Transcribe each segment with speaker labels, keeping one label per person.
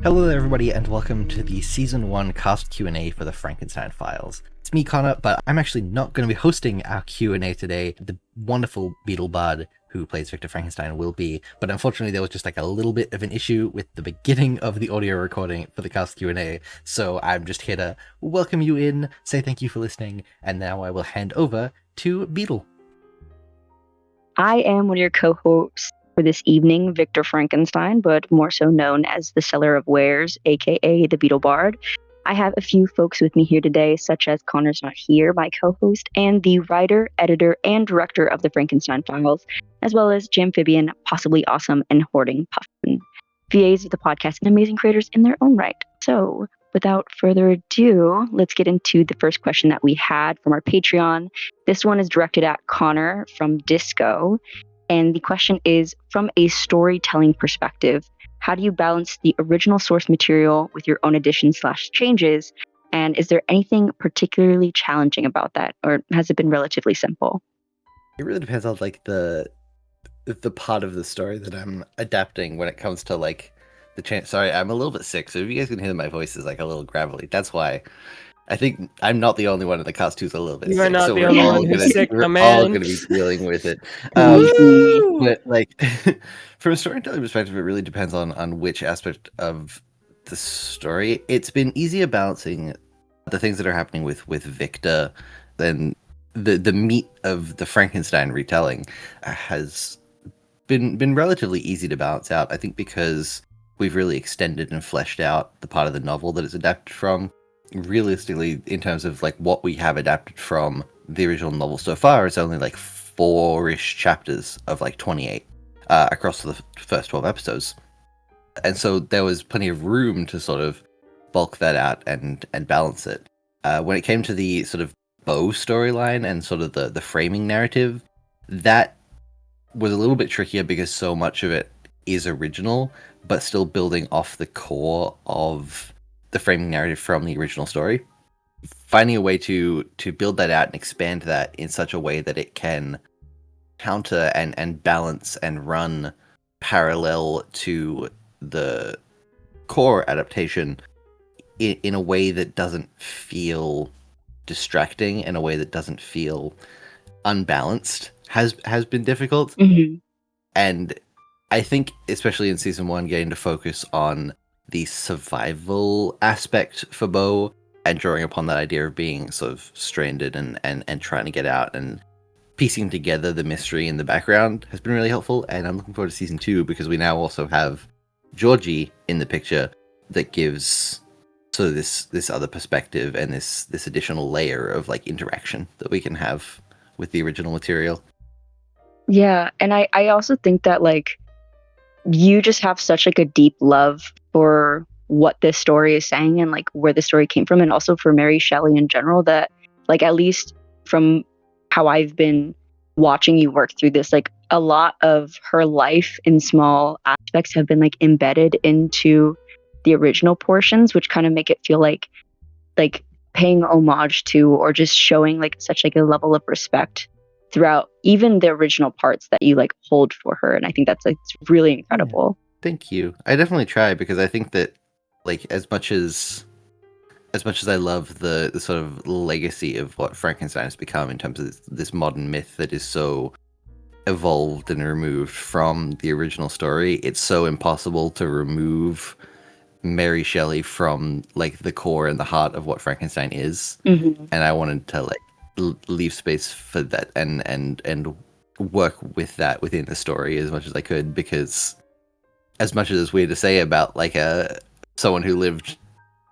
Speaker 1: Hello there, everybody, and welcome to the Season 1 cast Q&A for the Frankenstein Files. It's me, Connor, but I'm actually not going to be hosting our Q&A today. The wonderful Beetle Bard, who plays Victor Frankenstein, will be, but unfortunately there was just like a little bit of an issue with the beginning of the audio recording for the cast Q&A, so I'm just here to welcome you in, say thank you for listening, and now I will hand over to Beetle.
Speaker 2: I am one of your co-hosts for this evening, Victor Frankenstein, but more so known as the Seller of Wares, aka the Beetle Bard. I have a few folks with me here today, such as Connor's not here, my co-host, and the writer, editor, and director of the Frankenstein Files, as well as Jamphibian, Possibly Awesome, and Hoarding Puffin. VAs of the podcast and amazing creators in their own right. So, without further ado, let's get into the first question that we had from our Patreon. This one is directed at Connor from Disco. And the question is, from a storytelling perspective, how do you balance the original source material with your own additions/changes? And is there anything particularly challenging about that? Or has it been relatively simple?
Speaker 1: It really depends on like the part of the story that I'm adapting when it comes to like the chance. Sorry, I'm a little bit sick, so if you guys can hear my voice is like a little gravelly, that's why. I think I'm not the only one in the cast who's a little bit
Speaker 3: You
Speaker 1: sick,
Speaker 3: are not
Speaker 1: so
Speaker 3: the
Speaker 1: we're
Speaker 3: only
Speaker 1: all
Speaker 3: one who's
Speaker 1: gonna
Speaker 3: sick,
Speaker 1: we're
Speaker 3: my
Speaker 1: all
Speaker 3: man.
Speaker 1: gonna be dealing with it.
Speaker 2: Woo!
Speaker 1: But like from a storytelling perspective, it really depends on which aspect of the story. It's been easier balancing the things that are happening with Victor than the meat of the Frankenstein retelling has been relatively easy to balance out. I think because we've really extended and fleshed out the part of the novel that it's adapted from. Realistically, in terms of like what we have adapted from the original novel so far, it's only like 4-ish chapters of like 28 across the first 12 episodes, and so there was plenty of room to sort of bulk that out and balance it. When it came to the sort of bow storyline and sort of the framing narrative, that was a little bit trickier because so much of it is original, but still building off the core of the framing narrative from the original story. Finding a way to build that out and expand that in such a way that it can counter and balance and run parallel to the core adaptation in a way that doesn't feel distracting, in a way that doesn't feel unbalanced has been difficult.
Speaker 2: Mm-hmm.
Speaker 1: And I think especially in season 1, getting to focus on the survival aspect for Bo and drawing upon that idea of being sort of stranded and trying to get out and piecing together the mystery in the background has been really helpful. And I'm looking forward to season 2 because we now also have Georgie in the picture that gives sort of this other perspective and this additional layer of like interaction that we can have with the original material.
Speaker 2: Yeah, and I also think that like you just have such like a deep love for what this story is saying and like where the story came from, and also for Mary Shelley in general, that like at least from how I've been watching you work through this, like a lot of her life in small aspects have been like embedded into the original portions, which kind of make it feel like paying homage to or just showing like such like a level of respect throughout even the original parts that you like hold for her. And I think that's like it's really incredible.
Speaker 1: Thank you. I definitely try because I think that like as much as I love the sort of legacy of what Frankenstein has become in terms of this modern myth that is so evolved and removed from the original story, it's so impossible to remove Mary Shelley from like the core and the heart of what Frankenstein is.
Speaker 2: Mm-hmm.
Speaker 1: And I wanted to like leave space for that and work with that within the story as much as I could, because as much as it's weird to say about like someone who lived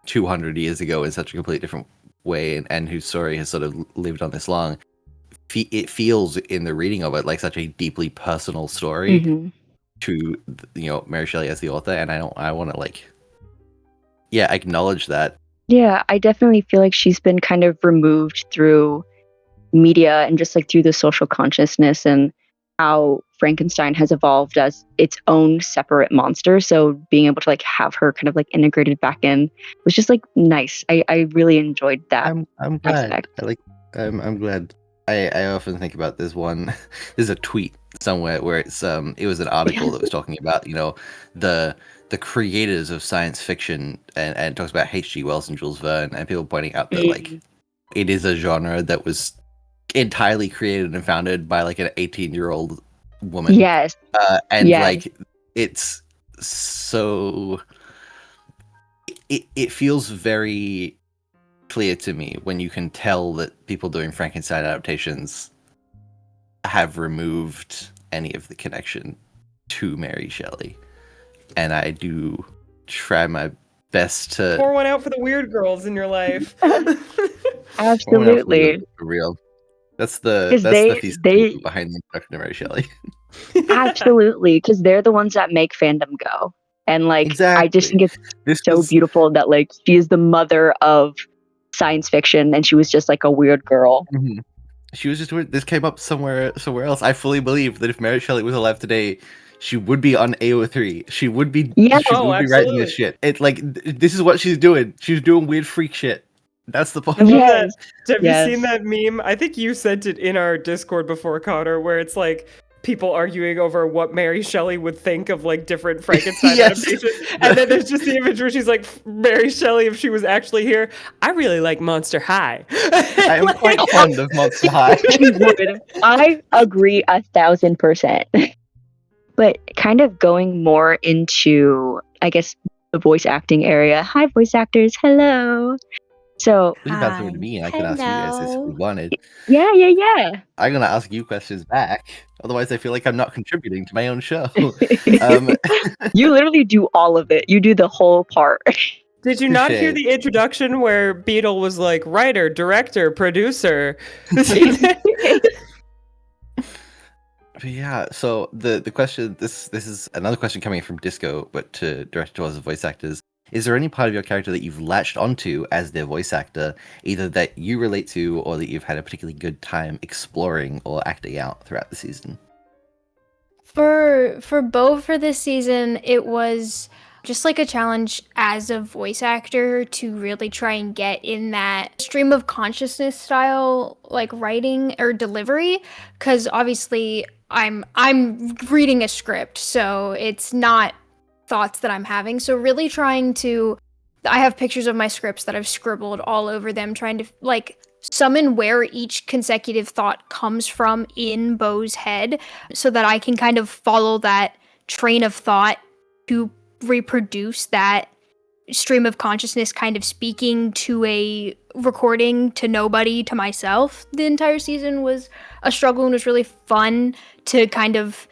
Speaker 1: 200 years ago in such a completely different way and whose story has sort of lived on this long, it feels in the reading of it like such a deeply personal story
Speaker 2: Mm-hmm.
Speaker 1: to Mary Shelley as the author, and I want to like acknowledge that.
Speaker 2: Yeah, I definitely feel like she's been kind of removed through media and just like through the social consciousness and how Frankenstein has evolved as its own separate monster. So being able to like have her kind of like integrated back in was just like nice. I really enjoyed that
Speaker 1: I'm glad.
Speaker 2: aspect.
Speaker 1: I'm glad. I often think about this one. There's a tweet somewhere where it was an article that was talking about the the creators of science fiction, and it talks about H.G. Wells and Jules Verne, and people pointing out that like it is a genre that was entirely created and founded by like an 18-year-old woman.
Speaker 2: Yes.
Speaker 1: And
Speaker 2: Yes.
Speaker 1: like it's so it feels very clear to me when you can tell that people doing Frankenstein adaptations have removed any of the connection to Mary Shelley. And I do try my best to
Speaker 3: pour one out for the weird girls in your life.
Speaker 2: Absolutely.
Speaker 1: For real. That's the
Speaker 2: 'Cause
Speaker 1: thesis
Speaker 2: they
Speaker 1: behind the introduction of Mary Shelley.
Speaker 2: absolutely, because they're the ones that make fandom go. And like I just
Speaker 1: Exactly.
Speaker 2: think it's so beautiful that like she is the mother of science fiction and she was just like a weird girl.
Speaker 1: Mhm. She was just weird. This came up somewhere else. I fully believe that if Mary Shelley was alive today, she would be on AO3. She would be
Speaker 2: Yeah.
Speaker 1: she would be writing this shit. It like this is what she's doing. She's doing weird freak shit. That's the point.
Speaker 3: I love
Speaker 2: Yes.
Speaker 3: that. Have
Speaker 2: Yes.
Speaker 3: you seen that meme? I think you sent it in our Discord before, Connor, where it's like people arguing over what Mary Shelley would think of like different Frankenstein
Speaker 1: Yes.
Speaker 3: adaptations. And then there's just the image where she's like, Mary Shelley, if she was actually here, I really like Monster High.
Speaker 1: I am quite fond of Monster High.
Speaker 2: She would. I agree 1,000%. But kind of going more into, I guess, the voice acting area. Hi, voice actors. Hello. So
Speaker 1: We can bounce over to me and I can ask you guys this if we wanted.
Speaker 2: yeah.
Speaker 1: I'm gonna ask you questions back. Otherwise I feel like I'm not contributing to my own show.
Speaker 2: You literally do all of it. You do the whole part.
Speaker 3: Did you not hear the introduction where Beetle was like writer, director, producer?
Speaker 1: But yeah, so the question, this is another question coming from Disco, but directed towards the voice actors. Is there any part of your character that you've latched onto as their voice actor, either that you relate to or that you've had a particularly good time exploring or acting out throughout the season?
Speaker 4: For Bo for this season, it was just like a challenge as a voice actor to really try and get in that stream of consciousness style like writing or delivery, because obviously I'm reading a script, so it's not thoughts that I'm having. So really trying to, I have pictures of my scripts that I've scribbled all over them, trying to like summon where each consecutive thought comes from in Bo's head so that I can kind of follow that train of thought to reproduce that stream of consciousness kind of speaking to a recording to nobody, to myself. The entire season was a struggle and was really fun to kind of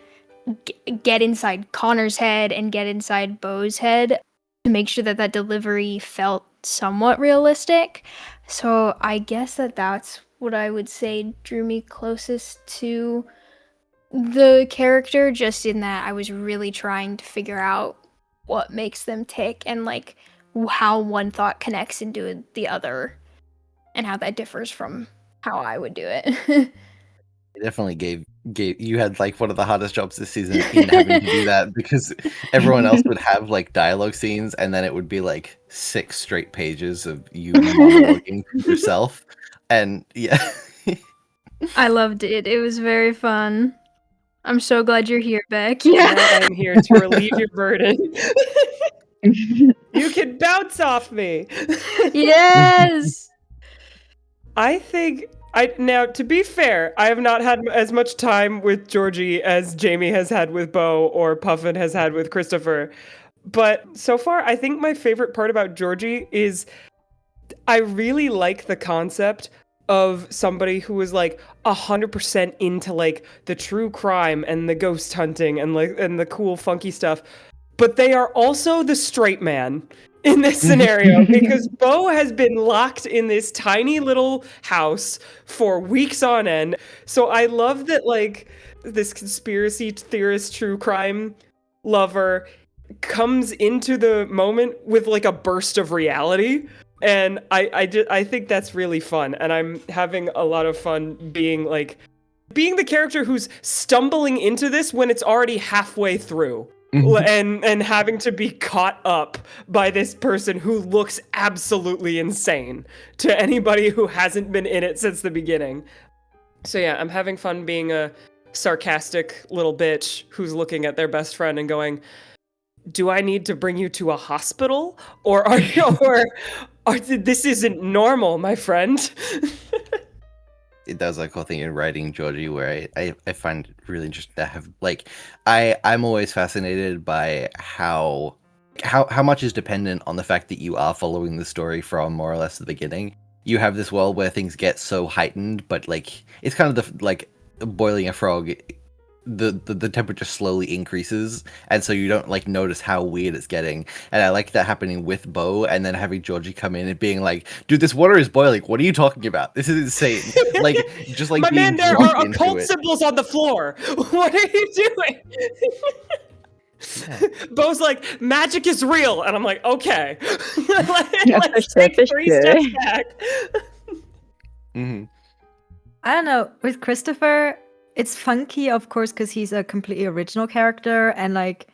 Speaker 4: get inside Connor's head and get inside Bo's head to make sure that that delivery felt somewhat realistic. So I guess that's what I would say drew me closest to the character, just in that I was really trying to figure out what makes them tick and like how one thought connects into the other and how that differs from how I would do it.
Speaker 1: It definitely gave you had like one of the hardest jobs this season in having to do that, because everyone else would have like dialogue scenes and then it would be like 6 straight pages of you monologuing yourself. And yeah.
Speaker 4: I loved it. It was very fun. I'm so glad you're here, Beck. Yeah.
Speaker 3: I'm here to relieve your burden. You can bounce off me.
Speaker 4: Yes.
Speaker 3: I think now, to be fair, I have not had as much time with Georgie as Jamie has had with Bo or Puffin has had with Christopher. But so far, I think my favorite part about Georgie is I really like the concept of somebody who is like 100% into like the true crime and the ghost hunting and like and the cool funky stuff, but they are also the straight man in this scenario because Bo has been locked in this tiny little house for weeks on end. So I love that like this conspiracy theorist true crime lover comes into the moment with like a burst of reality. And I think that's really fun, and I'm having a lot of fun being the character who's stumbling into this when it's already halfway through, and having to be caught up by this person who looks absolutely insane to anybody who hasn't been in it since the beginning. So yeah, I'm having fun being a sarcastic little bitch who's looking at their best friend and going, "Do I need to bring you to a hospital, or are you, or this isn't normal, my friend?"
Speaker 1: It does like whole thing in writing Georgie where I find it really interesting to have like I'm always fascinated by how much is dependent on the fact that you are following the story from more or less the beginning. You have this world where things get so heightened, but like it's kind of the like boiling a frog. The temperature slowly increases, and so you don't like notice how weird it's getting. And I like that happening with Bo, and then having Georgie come in and being like, "Dude, this water is boiling. What are you talking about? This is insane!" Like just like
Speaker 3: My
Speaker 1: being
Speaker 3: man, there
Speaker 1: dropped
Speaker 3: are
Speaker 1: into
Speaker 3: occult
Speaker 1: it.
Speaker 3: symbols on the floor. What are you doing?
Speaker 1: Yeah.
Speaker 3: Bo's like, magic is real, and I'm like, okay,
Speaker 2: Yeah,
Speaker 3: let's
Speaker 2: for
Speaker 3: take
Speaker 2: sure, for
Speaker 3: 3
Speaker 2: sure.
Speaker 3: steps back.
Speaker 1: hmm
Speaker 5: I don't know. With Christopher, it's funky, of course, because he's a completely original character, and like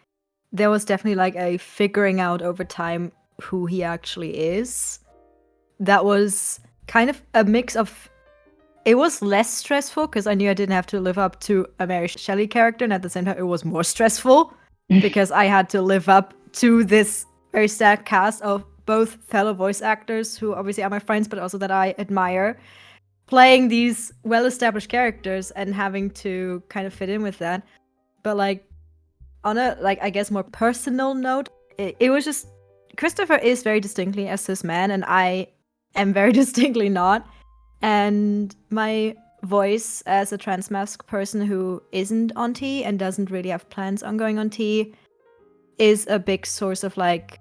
Speaker 5: there was definitely like a figuring out over time who he actually is. That was kind of a mix of. It was less stressful because I knew I didn't have to live up to a Mary Shelley character, and at the same time, it was more stressful because I had to live up to this very stacked cast of both fellow voice actors who obviously are my friends, but also that I admire, playing these well-established characters and having to kind of fit in with that. But like on a like I guess more personal note, it was just Christopher is very distinctly a cis man, and I am very distinctly not. And my voice as a transmasc person who isn't on T and doesn't really have plans on going on T is a big source of like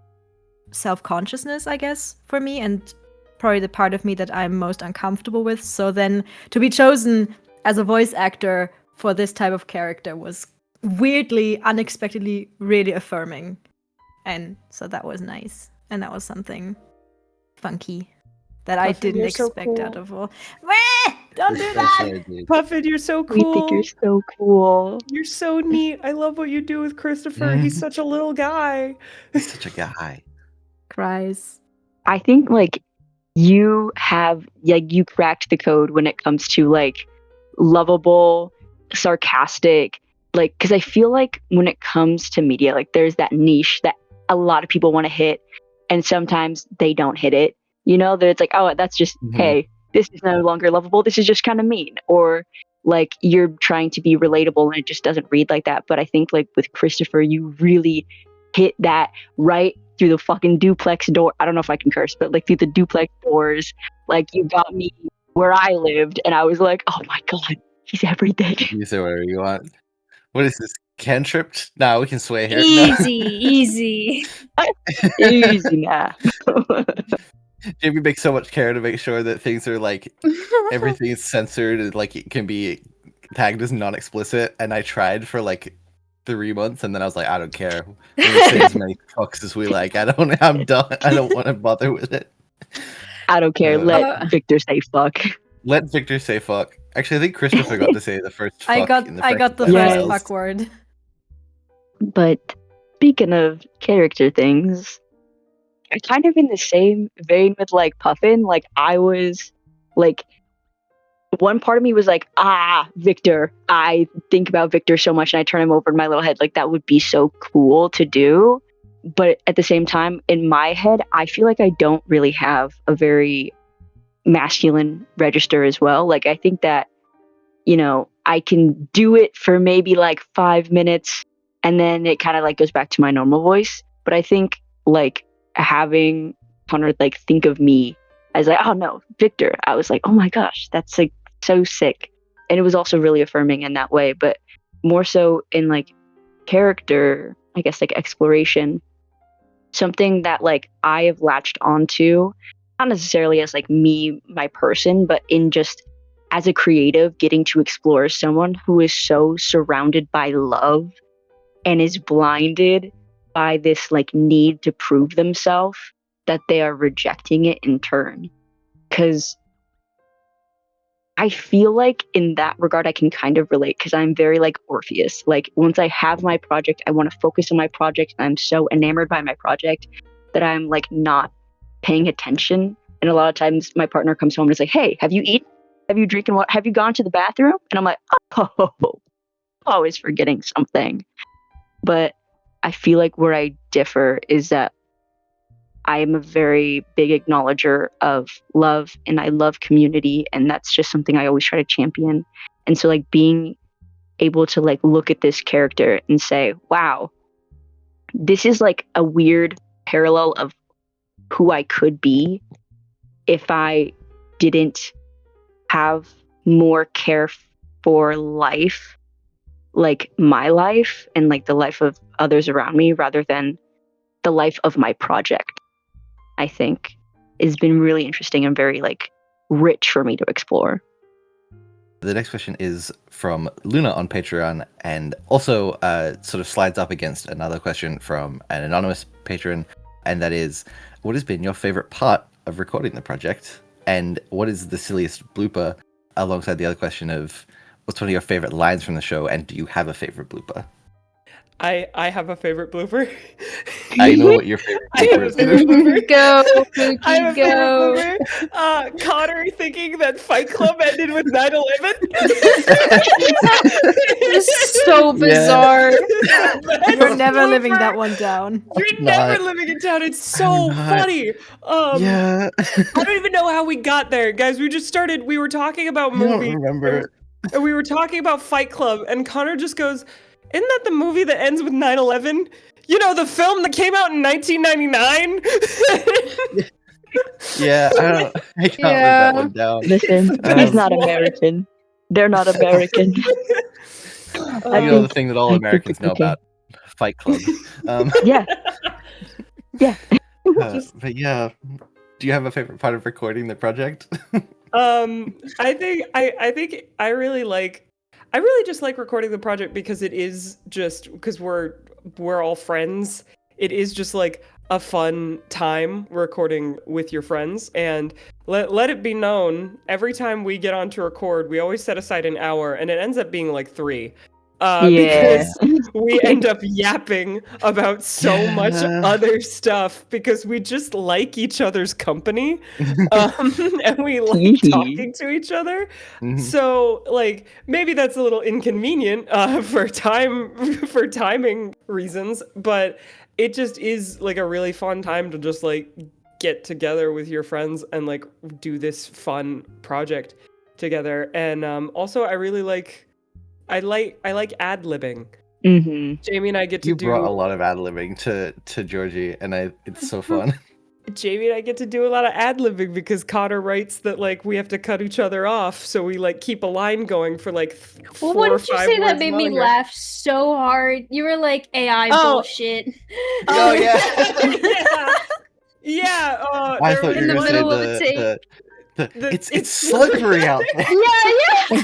Speaker 5: self-consciousness, I guess, for me, and probably the part of me that I'm most uncomfortable with. So then to be chosen as a voice actor for this type of character was weirdly, unexpectedly, really affirming. And so that was nice. And that was something funky that I
Speaker 3: Puffin,
Speaker 5: didn't
Speaker 3: you're so
Speaker 5: expect
Speaker 3: cool.
Speaker 5: out of all. Meh! Don't do that!
Speaker 3: Puffin, you're so
Speaker 2: We
Speaker 3: cool.
Speaker 2: think you're so cool.
Speaker 3: You're so neat. I love what you do with Christopher. He's such a little guy.
Speaker 1: He's such a guy.
Speaker 5: Cries.
Speaker 2: I think like you cracked the code when it comes to like lovable, sarcastic, like because I feel like when it comes to media, like there's that niche that a lot of people want to hit, and sometimes they don't hit it. You know, that it's like, oh, that's just
Speaker 1: Mhm.
Speaker 2: hey, this is no longer lovable. This is just kind of mean, or like you're trying to be relatable and it just doesn't read like that. But I think like with Christopher, you really hit that right through the fucking duplex door. I don't know if I can curse, but like through the duplex doors, like you got me where I lived, and I was like, oh my god, he's everything.
Speaker 1: You say whatever you want. What is this? Cantrip? Nah, we can sway here. No.
Speaker 4: Easy.
Speaker 2: Easy now.
Speaker 1: Jamie makes so much care to make sure that things are like everything is censored and like it can be tagged as non-explicit. And I tried for like 3 months, and then I was like, I don't care. We can say as many fucks as we like. I'm done. I don't want to bother with it.
Speaker 2: I don't care. Let
Speaker 4: Uh,
Speaker 2: Victor say fuck.
Speaker 1: Let Victor say fuck. Actually, I think Christopher got to say the first fuck
Speaker 5: I got
Speaker 1: in
Speaker 5: the
Speaker 1: Frankenstein
Speaker 2: Yes.
Speaker 5: first
Speaker 1: Files.
Speaker 5: fuck word.
Speaker 2: But speaking of character things, kind of in the same vein with like Puffin, like I was like one part of me was like, Victor. I think about Victor so much and I turn him over in my little head. Like that would be so cool to do. But at the same time, in my head, I feel like I don't really have a very masculine register as well. Like I think that, you know, I can do it for maybe like 5 minutes and then it kind of like goes back to my normal voice. But I think like having Connor like think of me as like, oh no, Victor, I was like, oh my gosh, that's like so sick. And it was also really affirming in that way, but more so in like character, I guess like exploration, something that like I have latched onto, not necessarily as like me, my person, but in just as a creative, getting to explore someone who is so surrounded by love and is blinded by this like need to prove themselves that they are rejecting it in turn. Because I feel like in that regard, I can kind of relate because I'm very like Orpheus. Like once I have my project, I want to focus on my project. I'm so enamored by my project that I'm like not paying attention. And a lot of times my partner comes home and is like, hey, have you eaten? have you drinking what? Have you gone to the bathroom? And I'm like, oh, always forgetting something. But I feel like where I differ is that I am a very big acknowledger of love and I love community. And that's just something I always try to champion. And so like being able to like look at this character and say, wow, this is like a weird parallel of who I could be if I didn't have more care for life, like my life and like the life of others around me rather than the life of my project. I think has been really interesting and very like rich for me to explore.
Speaker 1: The next question is from Luna on Patreon, and also sort of slides up against another question from an anonymous patron, and that is, what has been your favorite part of recording the project, and what is the silliest blooper, alongside the other question of what's one of your favorite lines from the show, and do you have a favorite blooper?
Speaker 3: I have a favorite blooper.
Speaker 1: I know what your favorite
Speaker 3: I have
Speaker 1: blooper
Speaker 3: a
Speaker 1: is going to
Speaker 3: favorite
Speaker 1: be.
Speaker 3: blooper.
Speaker 4: Go, Pookie,
Speaker 3: I have a
Speaker 4: go.
Speaker 3: favorite blooper. Connor thinking that Fight Club ended with 9/11.
Speaker 4: It's so
Speaker 1: Yeah.
Speaker 4: bizarre.
Speaker 5: You're never living that one down.
Speaker 3: You're
Speaker 1: Not.
Speaker 3: never living it down. It's so
Speaker 1: I'm not.
Speaker 3: funny.
Speaker 1: Yeah.
Speaker 3: I don't even know how we got there, guys. We were talking about
Speaker 1: I don't
Speaker 3: movies.
Speaker 1: remember.
Speaker 3: And we were talking about Fight Club, and Connor just goes, "Isn't that the movie that ends with 9/11? You know, the film that came out in 1999?"
Speaker 1: Yeah, I can't live
Speaker 4: Yeah.
Speaker 1: that one down.
Speaker 2: Listen, he's
Speaker 3: That's
Speaker 2: not
Speaker 3: why.
Speaker 2: American. They're not American. I
Speaker 1: You know the
Speaker 2: think-
Speaker 1: thing that all
Speaker 2: I think
Speaker 1: Americans
Speaker 2: it's
Speaker 1: know
Speaker 2: okay.
Speaker 1: about Fight Club.
Speaker 2: Yeah. Yeah.
Speaker 1: But yeah, do you have a favorite part of recording the project?
Speaker 3: I think I really just like recording the project because it is just because we're all friends. It is just like a fun time recording with your friends, and let it be known, every time we get on to record, we always set aside an hour, and it ends up being like 3.
Speaker 2: Yeah.
Speaker 3: Because we end up yapping about so much
Speaker 1: Yeah.
Speaker 3: other stuff because we just like each other's company, and we like
Speaker 2: Hee-hee.
Speaker 3: talking to each other.
Speaker 1: Mhm.
Speaker 3: So, like, maybe that's a little inconvenient for timing reasons, but it just is like a really fun time to just like get together with your friends and like do this fun project together. And also, I like ad-libbing.
Speaker 2: Mm-hmm.
Speaker 3: Jamie and I get to
Speaker 1: You
Speaker 3: do
Speaker 1: brought a lot of ad-libbing to Georgie, and it's so fun.
Speaker 3: Jamie and I get to do a lot of ad-libbing because Connor writes that like we have to cut each other off, so we like keep a line going for like
Speaker 4: Well,
Speaker 3: 4
Speaker 4: what
Speaker 3: or
Speaker 4: did you
Speaker 3: 5
Speaker 4: say that
Speaker 3: words
Speaker 4: made me
Speaker 3: longer.
Speaker 4: laugh so hard? You were like AI
Speaker 3: Oh.
Speaker 4: bullshit.
Speaker 1: Oh, yeah.
Speaker 3: Yeah.
Speaker 1: I
Speaker 3: there
Speaker 1: thought
Speaker 3: was
Speaker 1: you were
Speaker 4: In the
Speaker 1: going to say
Speaker 4: middle of a take.
Speaker 1: it's slippery out there.
Speaker 4: Yeah.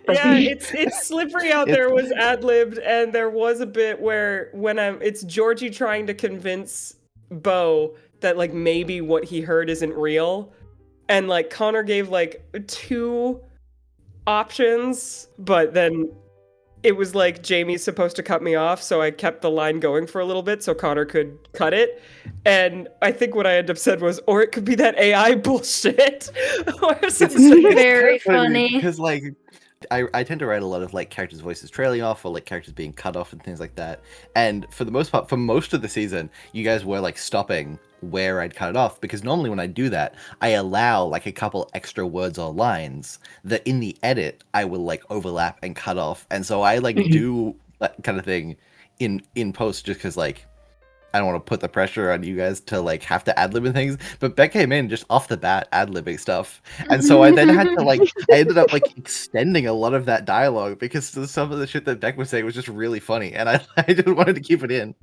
Speaker 3: Yeah, it's slippery out there
Speaker 1: It's-
Speaker 3: was ad-libbed, and there was a bit where it's Georgie trying to convince Bo that like maybe what he heard isn't real, and like Connor gave like 2 options, but then it was like Jamie's supposed to cut me off, so I kept the line going for a little bit so Connor could cut it. And I think what I ended up said was, or it could be that AI bullshit. Or something.
Speaker 4: Very funny.
Speaker 1: Because like I tend to write a lot of like characters' voices trailing off or like characters being cut off and things like that. And for the most part, for most of the season, you guys were like stopping where I'd cut it off, because normally when I do that, I allow like a couple extra words or lines that in the edit I will like overlap and cut off. And so I like do that kind of thing in post just because like I don't want to put the pressure on you guys to like have to ad-lib and things, but Beck came in just off the bat ad-libbing stuff, and so I then had to like I ended up like extending a lot of that dialogue because some of the shit that Beck was saying was just really funny, and I just wanted to keep it in.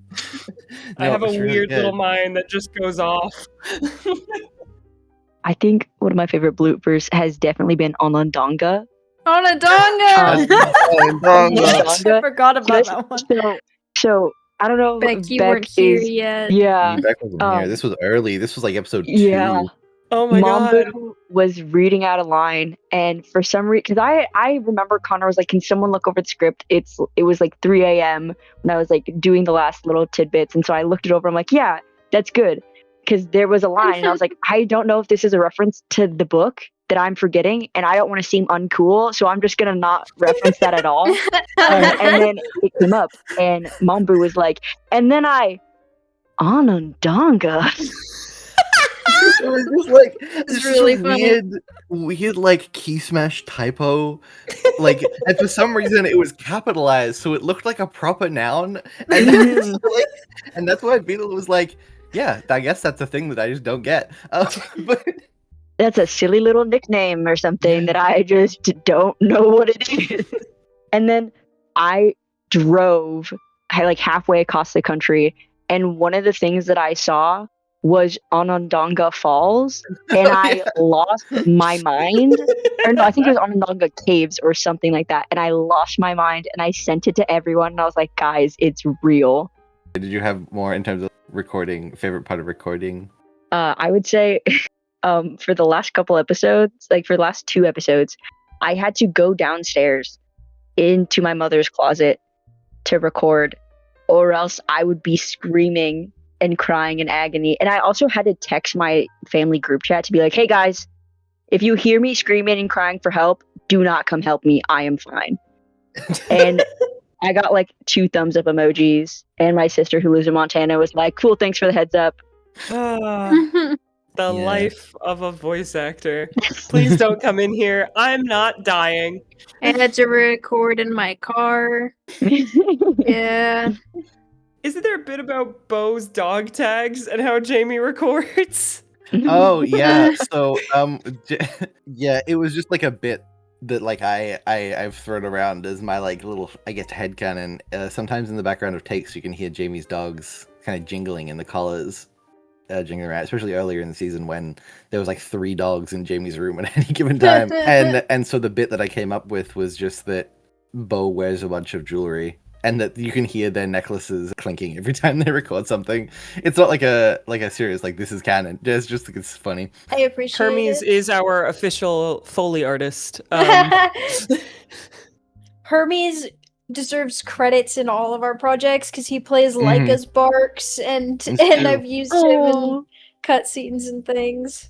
Speaker 3: I
Speaker 1: No,
Speaker 3: have a
Speaker 1: it's really
Speaker 3: weird
Speaker 1: good.
Speaker 3: little mind that just goes off.
Speaker 2: I think one of my favorite bloopers has definitely been Onondaga.
Speaker 4: Onondaga!
Speaker 2: Onondaga.
Speaker 5: I forgot about that one.
Speaker 2: So I don't know
Speaker 4: Beck,
Speaker 2: if
Speaker 4: you
Speaker 2: Beck
Speaker 4: weren't here
Speaker 2: is
Speaker 4: yet.
Speaker 2: yeah.
Speaker 1: Beck wasn't here.
Speaker 2: um,
Speaker 1: This was early. This was like episode
Speaker 2: Yeah.
Speaker 1: 2.
Speaker 3: Oh my god.
Speaker 2: Mambu was reading out a line, and for some reason, because I remember Connor was like, "Can someone look over the script?" It was like 3 a.m. when I was like doing the last little tidbits, and so I looked it over. I'm like, "Yeah, that's good," because there was a line, and I was like, "I don't know if this is a reference to the book that I'm forgetting, and I don't want to seem uncool, so I'm just gonna not reference that at all. And then it came up, and Mambu was like, and then I Onondaga.
Speaker 1: It was just like
Speaker 4: It's really funny.
Speaker 1: weird like key smash typo. Like, and for some reason it was capitalized, so it looked like a proper noun. And that's, like, and that's why Beetle was like, yeah, I guess that's a thing that I just don't get. But
Speaker 2: That's a silly little nickname or something that I just don't know what it is. And then I drove like halfway across the country, and one of the things that I saw was Onondaga Falls, and I lost my mind. Or no, I think it was Onondaga Caves or something like that. And I lost my mind, and I sent it to everyone, and I was like, guys, it's real.
Speaker 1: did you have more in terms of recording? Favorite part of recording?
Speaker 2: I would say for the last couple episodes, like for the last 2 episodes, I had to go downstairs into my mother's closet to record, or else I would be screaming and crying in agony. And I also had to text my family group chat to be like, hey guys, if you hear me screaming and crying for help, do not come help me. I am fine. And I got like 2 thumbs up emojis. And my sister who lives in Montana was like, cool, thanks for the heads up.
Speaker 3: The
Speaker 1: Yeah.
Speaker 3: life of a voice actor. Please don't come in here. I'm not dying.
Speaker 4: I had to record in my car. Yeah.
Speaker 3: Isn't there a bit about Bo's dog tags and how Jamie records?
Speaker 1: Oh yeah. So yeah, it was just like a bit that like I've thrown around as my like little, I guess, headcanon. Sometimes in the background of takes you can hear Jamie's dogs kind of jingling in the collars, jingling around, especially earlier in the season when there was like 3 dogs in Jamie's room at any given time. And so the bit that I came up with was just that Bo wears a bunch of jewelry, and that you can hear their necklaces clinking every time they record something. It's not like a serious, like, this is canon. It's just like, it's funny.
Speaker 4: I appreciate
Speaker 3: Hermes
Speaker 4: it.
Speaker 3: is our official Foley artist.
Speaker 4: Hermes deserves credits in all of our projects because he plays Leica's barks, and
Speaker 1: It's
Speaker 4: and
Speaker 1: true.
Speaker 4: I've used him in cutscenes and things.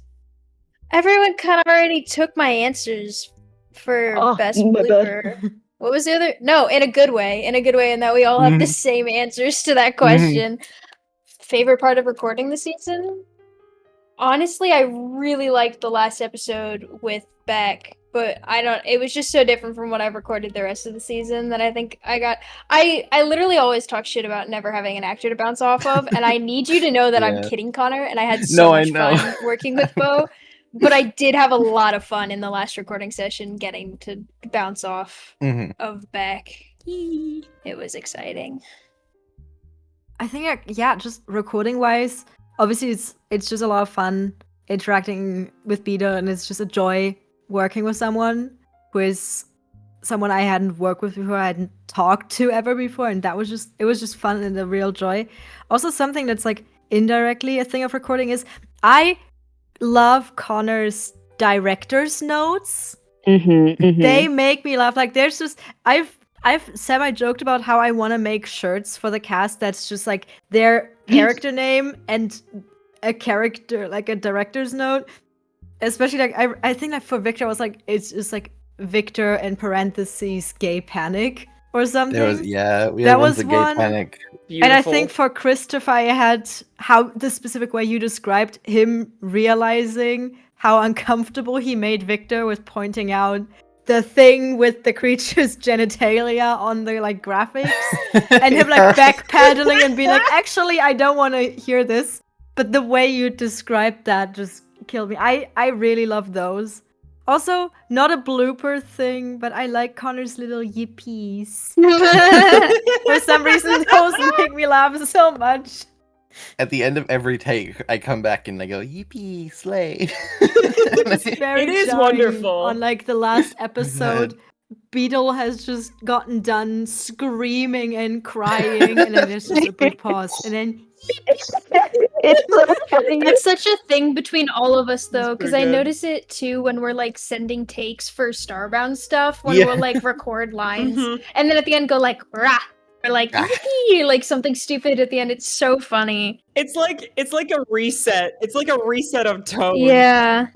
Speaker 4: Everyone kind of already took my answers for best
Speaker 2: my God.
Speaker 4: blooper. What was the other? No, in a good way, in that we all have the same answers to that question. Favorite part of recording the season? Honestly, I really liked the last episode with Beck, but it was just so different from what I've recorded the rest of the season that I think I literally always talk shit about never having an actor to bounce off of, and I need you to know that I'm
Speaker 1: Yeah.
Speaker 4: kidding, Connor, and I had
Speaker 1: No,
Speaker 4: so
Speaker 1: I
Speaker 4: much
Speaker 1: know.
Speaker 4: fun working with Bo. But I did have a lot of fun in the last recording session getting to bounce off of Beck. It was exciting.
Speaker 5: I think, yeah, just recording wise, obviously it's just a lot of fun interacting with Beetle, and it's just a joy working with someone who is someone I hadn't worked with before, I hadn't talked to ever before, and it was just fun and a real joy. Also, something that's like indirectly a thing of recording is I love Connor's director's notes. They make me laugh. Like, there's just I've semi-joked about how I want to make shirts for the cast that's just like their character name and a character, like a director's note. Especially like I think like for Victor I was like, it's just like Victor in parentheses gay panic or something.
Speaker 1: We had
Speaker 5: That
Speaker 1: ones
Speaker 5: was
Speaker 1: that gay
Speaker 5: one.
Speaker 1: panic.
Speaker 3: Beautiful.
Speaker 5: And I think for Christopher, I had how the specific way you described him realizing how uncomfortable he made Victor with pointing out the thing with the creature's genitalia on the like graphics, and him like backpedaling and being like, actually, I don't want to hear this. But the way you described that just killed me. I really love those. Also, not a blooper thing, but I like Connor's little yippies. For some reason, those make me laugh so much.
Speaker 1: At the end of every take, I come back and I go, yippee, slay.
Speaker 5: Very
Speaker 3: It is
Speaker 5: jarring.
Speaker 3: wonderful.
Speaker 5: On like the last episode, Beetle has just gotten done screaming and crying, and then there's just a big pause, and then
Speaker 2: It's so funny.
Speaker 4: That's such a thing between all of us, though, because I
Speaker 3: good.
Speaker 4: notice it too when we're like sending takes for Starbound stuff, when
Speaker 1: Yeah.
Speaker 4: we'll like record lines,
Speaker 3: Mhm.
Speaker 4: and then at the end go like rah, or like yippee, like something stupid at the end. It's so funny.
Speaker 3: It's like a reset. It's like a reset of tone.
Speaker 4: Yeah.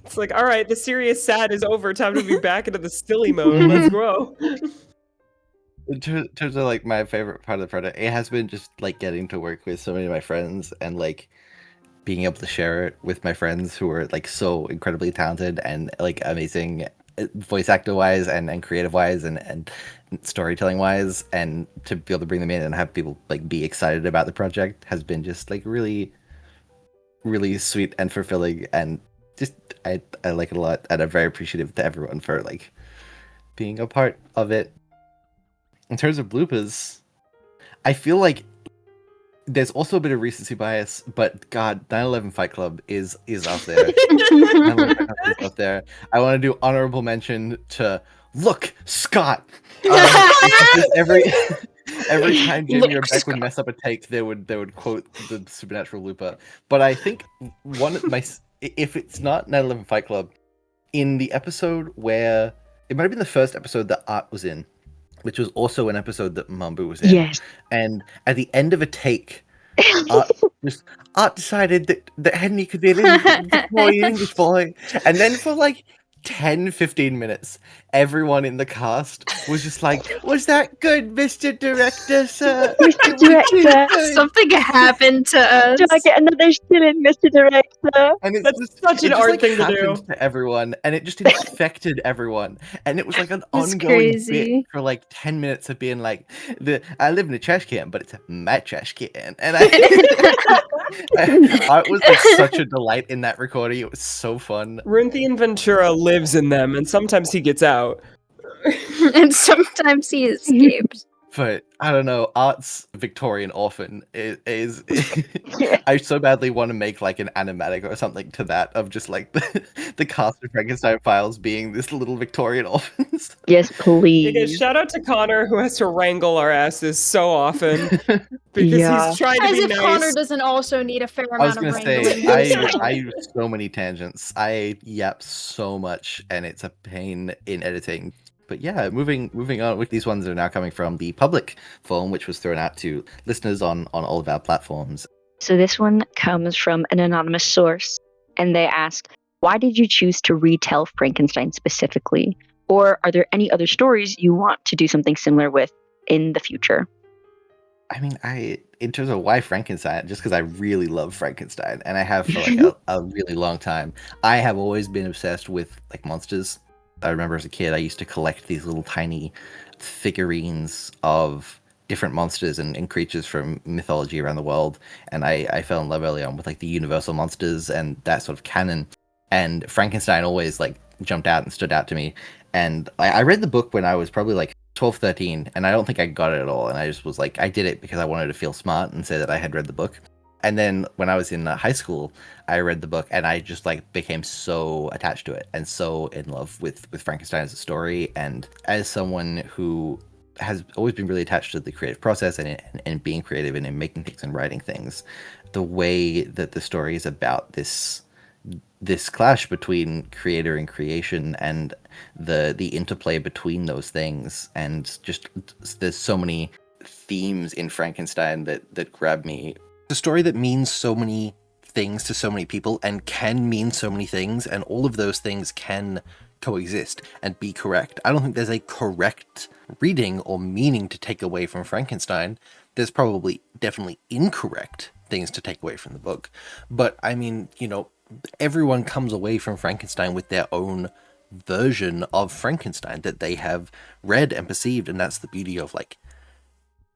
Speaker 3: It's like, all right, the serious sad is over. Time to be back into the silly mode. Let's go.
Speaker 1: In terms of like my favorite part of the project, it has been just like getting to work with so many of my friends and like being able to share it with my friends who are like so incredibly talented and like amazing voice actor wise and creative wise and storytelling wise, and to be able to bring them in and have people like be excited about the project has been just like really, really sweet and fulfilling, and just I like it a lot, and I'm very appreciative to everyone for like being a part of it. In terms of bloopers, I feel like there's also a bit of recency bias, but God, 9/11 Fight Club is up there. 9/11 Fight Club is up there. I want to do honorable mention to Look, Scott. It's just every time Jamie or
Speaker 4: Look,
Speaker 1: Beck would mess up a take, they would quote the Supernatural Looper. But I think if it's not 9/11 Fight Club, in the episode where it might have been the first episode that Art was in, which was also an episode that Mambu was in.
Speaker 2: Yes.
Speaker 1: And at the end of a take, Art decided that Henry could be an English boy. And then for like 10-15 minutes, everyone in the cast was just like, was that good, Mr. Director, sir?
Speaker 2: Mr. Director,
Speaker 4: Something happened to us.
Speaker 2: do I get another shilling, Mr. Director?
Speaker 1: And it's
Speaker 3: That's
Speaker 1: just,
Speaker 3: such an
Speaker 1: it just,
Speaker 3: art
Speaker 1: like,
Speaker 3: thing to do.
Speaker 1: happened to everyone, and it just infected everyone. And it was like an
Speaker 4: That's
Speaker 1: ongoing
Speaker 4: crazy.
Speaker 1: bit for like 10 minutes of being like, I live in a trash can, but it's my trash can. And Art was like such a delight in that recording. It was so fun.
Speaker 3: Runthian Ventura lives in them, and sometimes he gets out.
Speaker 4: And sometimes he escapes.
Speaker 1: But I don't know, Art's Victorian orphan is I so badly want to make like an animatic or something to that of just like the cast of Frankenstein Files being this little Victorian orphans.
Speaker 2: Yes,
Speaker 3: Okay,
Speaker 2: please.
Speaker 3: shout out to Connor, who has to wrangle our asses so often because
Speaker 2: Yeah.
Speaker 3: he's trying to
Speaker 4: As
Speaker 3: be
Speaker 4: if
Speaker 3: nice.
Speaker 4: Connor doesn't also need a fair
Speaker 1: I was
Speaker 4: amount of
Speaker 1: gonna
Speaker 4: wrangling.
Speaker 1: say
Speaker 4: himself.
Speaker 1: I use so many tangents. I yap so much, and it's a pain in editing. But yeah, moving on. With these ones are now coming from the public forum, which was thrown out to listeners on all of our platforms.
Speaker 2: So this one comes from an anonymous source, and they ask, why did you choose to retell Frankenstein specifically? Or are there any other stories you want to do something similar with in the future?
Speaker 1: I mean, in terms of why Frankenstein, just because I really love Frankenstein, and I have for like a really long time. I have always been obsessed with like monsters. I remember as a kid, I used to collect these little tiny figurines of different monsters and creatures from mythology around the world. And I fell in love early on with like the universal monsters and that sort of canon. And Frankenstein always like jumped out and stood out to me. And I read the book when I was probably like 12, 13, and I don't think I got it at all. And I just was like, I did it because I wanted to feel smart and say that I had read the book. And then when I was in high school, I read the book and I just like became so attached to it and so in love with Frankenstein as a story. And as someone who has always been really attached to the creative process and being creative and in making things and writing things, the way that the story is about this clash between creator and creation and the interplay between those things, and just there's so many themes in Frankenstein that grab me. A story that means so many things to so many people and can mean so many things, and all of those things can coexist and be correct. I don't think there's a correct reading or meaning to take away from Frankenstein. There's probably definitely incorrect things to take away from the book. But I mean, you know, everyone comes away from Frankenstein with their own version of Frankenstein that they have read and perceived, and that's the beauty of like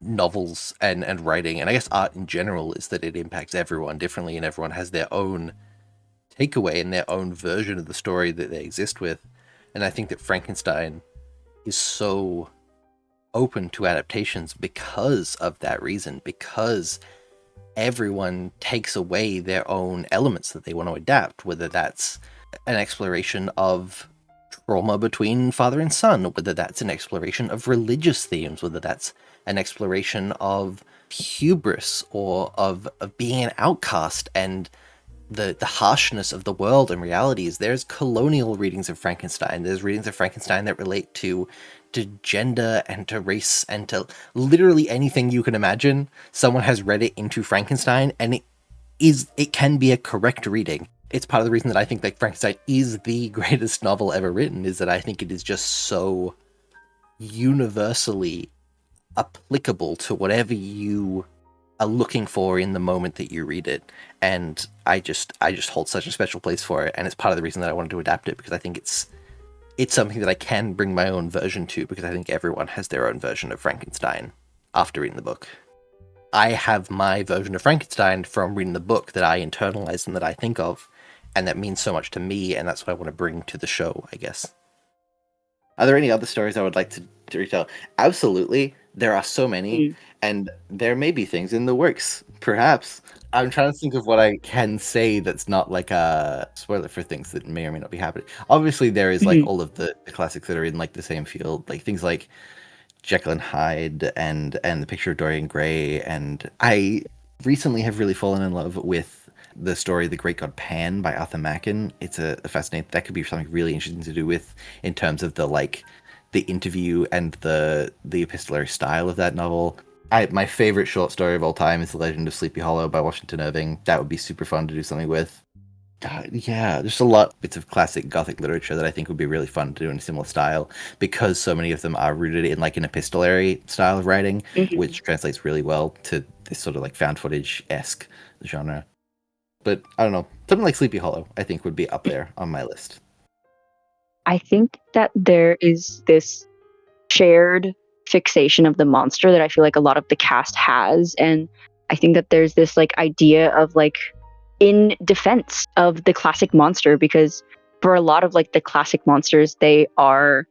Speaker 1: novels and writing, and I guess art in general, is that it impacts everyone differently and everyone has their own takeaway and their own version of the story that they exist with. And I think that Frankenstein is so open to adaptations because of that reason, because everyone takes away their own elements that they want to adapt, whether that's an exploration of trauma between father and son, whether that's an exploration of religious themes, whether that's an exploration of hubris or of being an outcast and the harshness of the world and realities. There's colonial readings of Frankenstein. There's readings of Frankenstein that relate to gender and to race and to literally anything you can imagine. Someone has read it into Frankenstein, and it can be a correct reading. it's part of the reason that I think that Frankenstein is the greatest novel ever written, is that I think it is just so universally applicable to whatever you are looking for in the moment that you read it. And I just hold such a special place for it, and it's part of the reason that I wanted to adapt it, because I think it's something that I can bring my own version to, because I think everyone has their own version of Frankenstein after reading the book. I have my version of Frankenstein from reading the book that I internalize and that I think of, and that means so much to me, and that's what I want to bring to the show, I guess. Are there any other stories I would like to retell? Absolutely. There are so many, and there may be things in the works, perhaps. I'm trying to think of what I can say that's not like a spoiler for things that may or may not be happening. Obviously, there is like all of the classics that are in like the same field, like things like Jekyll and Hyde and The Picture of Dorian Gray. And I recently have really fallen in love with the story The Great God Pan by Arthur Machen. It's a fascinating, that could be something really interesting to do with in terms of the like the interview and the epistolary style of that novel. My favorite short story of all time is The Legend of Sleepy Hollow by Washington Irving. That would be super fun to do something with. Yeah, there's a lot of bits of classic Gothic literature that I think would be really fun to do in a similar style, because so many of them are rooted in like an epistolary style of writing, which translates really well to this sort of like found footage-esque genre. But I don't know, something like Sleepy Hollow I think would be up there on my list.
Speaker 2: I think that there is this shared fixation of the monster that I feel like a lot of the cast has, and I think that there's this like idea of like in defense of the classic monster, because for a lot of like the classic monsters, they are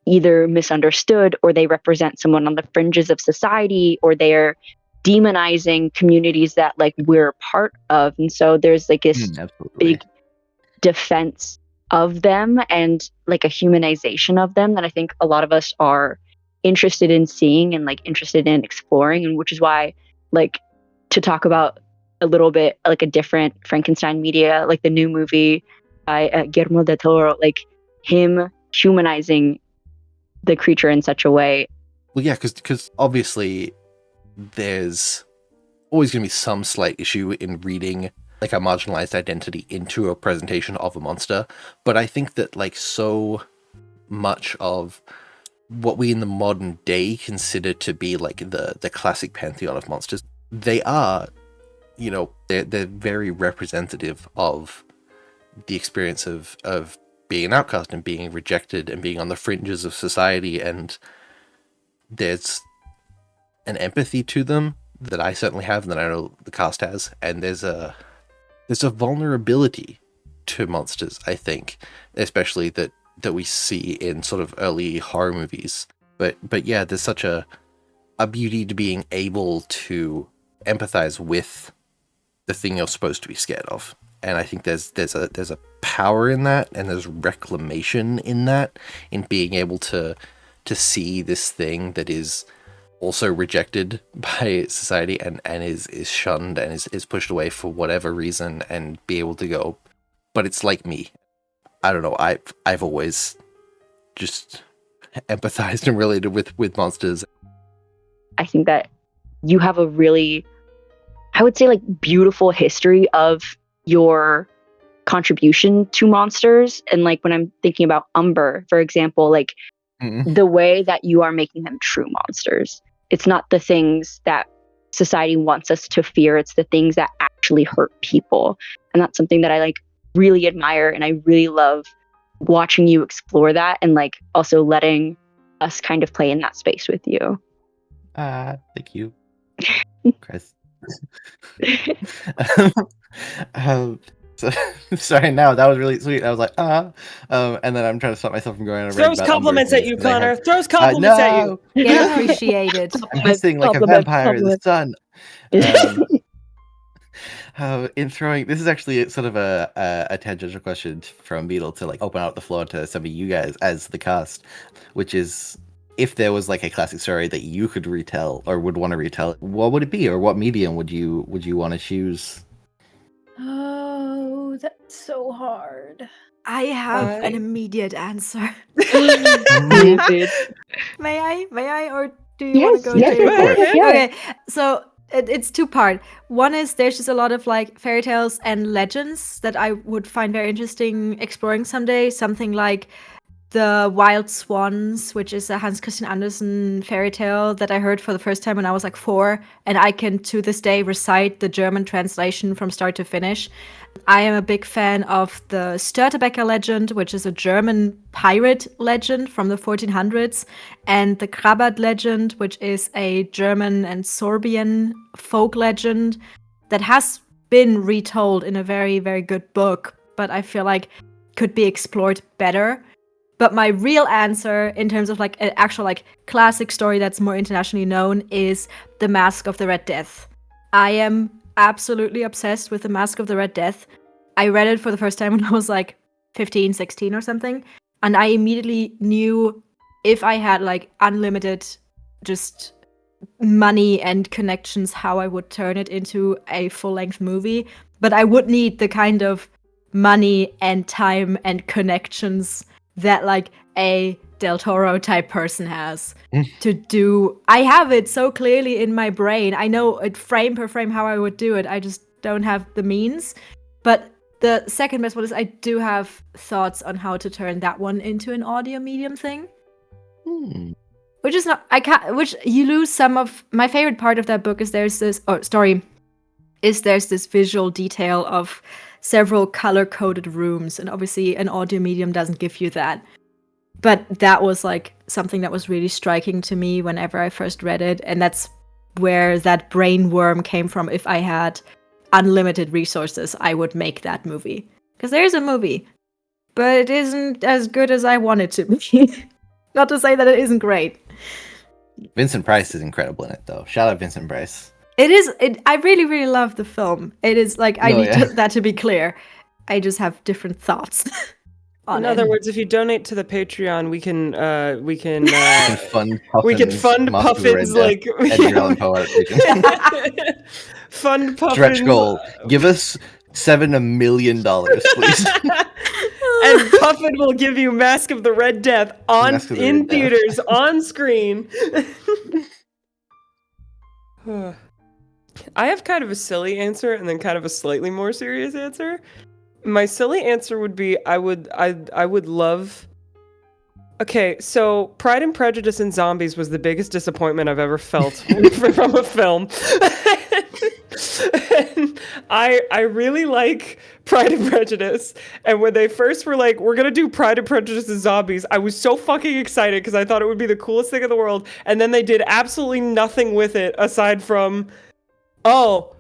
Speaker 2: either misunderstood or they represent someone on the fringes of society, or they're demonizing communities that like we're part of. And so there's like this big defense of them and like a humanization of them that I think a lot of us are interested in seeing and like interested in exploring, and which is why like to talk about a little bit like a different Frankenstein media, like the new movie by Guillermo del Toro, like him humanizing the creature in such a way.
Speaker 1: Well, yeah, because obviously there's always going to be some slight issue in reading like a marginalized identity into a presentation of a monster, but I think that like so much of what we in the modern day consider to be like the classic pantheon of monsters, they are, you know, they're very representative of the experience of being an outcast and being rejected and being on the fringes of society, and there's an empathy to them that I certainly have and that I know the cast has, and there's a vulnerability to monsters, I think, especially that we see in sort of early horror movies. But yeah, there's such a beauty to being able to empathize with the thing you're supposed to be scared of. And I think there's a power in that, and there's reclamation in that, in being able to see this thing that is also rejected by society and is shunned and is pushed away for whatever reason, and be able to go, but it's like me. I don't know, I've always just empathized and related with monsters.
Speaker 2: I think that you have a really, I would say like beautiful history of your contribution to monsters. And like when I'm thinking about Umber, for example, like the way that you are making them true monsters. It's not the things that society wants us to fear. It's the things that actually hurt people. And that's something that I like really admire. And I really love watching you explore that, and like also letting us kind of play in that space with you.
Speaker 1: Thank you, Chris. So, sorry, now that was really sweet. I was like, and then I'm trying to stop myself from going on a rant
Speaker 3: Throws
Speaker 1: about
Speaker 3: compliments
Speaker 1: Umber
Speaker 3: at you,
Speaker 1: because I
Speaker 3: Connor.
Speaker 1: have-
Speaker 3: Throws compliments at you.
Speaker 5: Get appreciated.
Speaker 1: I'm hissing like a vampire in the sun. In throwing, this is actually sort of a tangential question from Beetle to like open out the floor to some of you guys as the cast, which is, if there was like a classic story that you could retell or would want to retell, what would it be, or what medium would you want to choose?
Speaker 4: Oh, that's so hard.
Speaker 5: I have an immediate answer.
Speaker 2: David.
Speaker 5: May I? Or do you want
Speaker 2: Yes,
Speaker 5: to go?
Speaker 2: yes,
Speaker 5: to
Speaker 2: of course, yeah.
Speaker 5: Okay, so it's two-part. One is there's just a lot of like fairy tales and legends that I would find very interesting exploring someday. Something like the Wild Swans, which is a Hans Christian Andersen fairy tale that I heard for the first time when I was like 4, and I can to this day recite the German translation from start to finish. I am a big fan of the Störtebeker legend, which is a German pirate legend from the 1400s, and the Krabat legend, which is a German and Sorbian folk legend that has been retold in a very, very good book, but I feel like could be explored better. But my real answer, in terms of like an actual like classic story that's more internationally known, is The Mask of the Red Death. I am absolutely obsessed with The Mask of the Red Death. I read it for the first time when I was like 15, 16 or something. And I immediately knew if I had like unlimited just money and connections, how I would turn it into a full-length movie. But I would need the kind of money and time and connections that like a Del Toro type person has to do. I have it so clearly in my brain. I know it frame per frame how I would do it. I just don't have the means. But the second best one is I do have thoughts on how to turn that one into an audio medium thing. Which is not, I can't, which you lose some of, my favorite part of that book is there's this, there's this visual detail of several color-coded rooms, and obviously an audio medium doesn't give you that. But that was like something that was really striking to me whenever I first read it, and that's where that brain worm came from. If I had unlimited resources, I would make that movie. Because there's a movie, but it isn't as good as I want it to be. Not to say that it isn't great.
Speaker 1: Vincent Price is incredible in it, though. Shout out Vincent Price.
Speaker 5: It is. I really, really love the film. It is like I need that to be clear. I just have different thoughts.
Speaker 3: In other words, if you donate to the Patreon, we can fund Puffin's like
Speaker 1: Edgar Allan Poe adaptation.
Speaker 3: Fund Puffin's
Speaker 1: Stretch goal. Give us $7 million, please.
Speaker 3: And Puffin will give you Mask of the Red Death in theaters on screen. I have kind of a silly answer and then kind of a slightly more serious answer. My silly answer would be I would love. Okay, so Pride and Prejudice and Zombies was the biggest disappointment I've ever felt from a film. And I really like Pride and Prejudice, and when they first were like, we're gonna do Pride and Prejudice and Zombies, I was so fucking excited because I thought it would be the coolest thing in the world, and then they did absolutely nothing with it aside from, oh,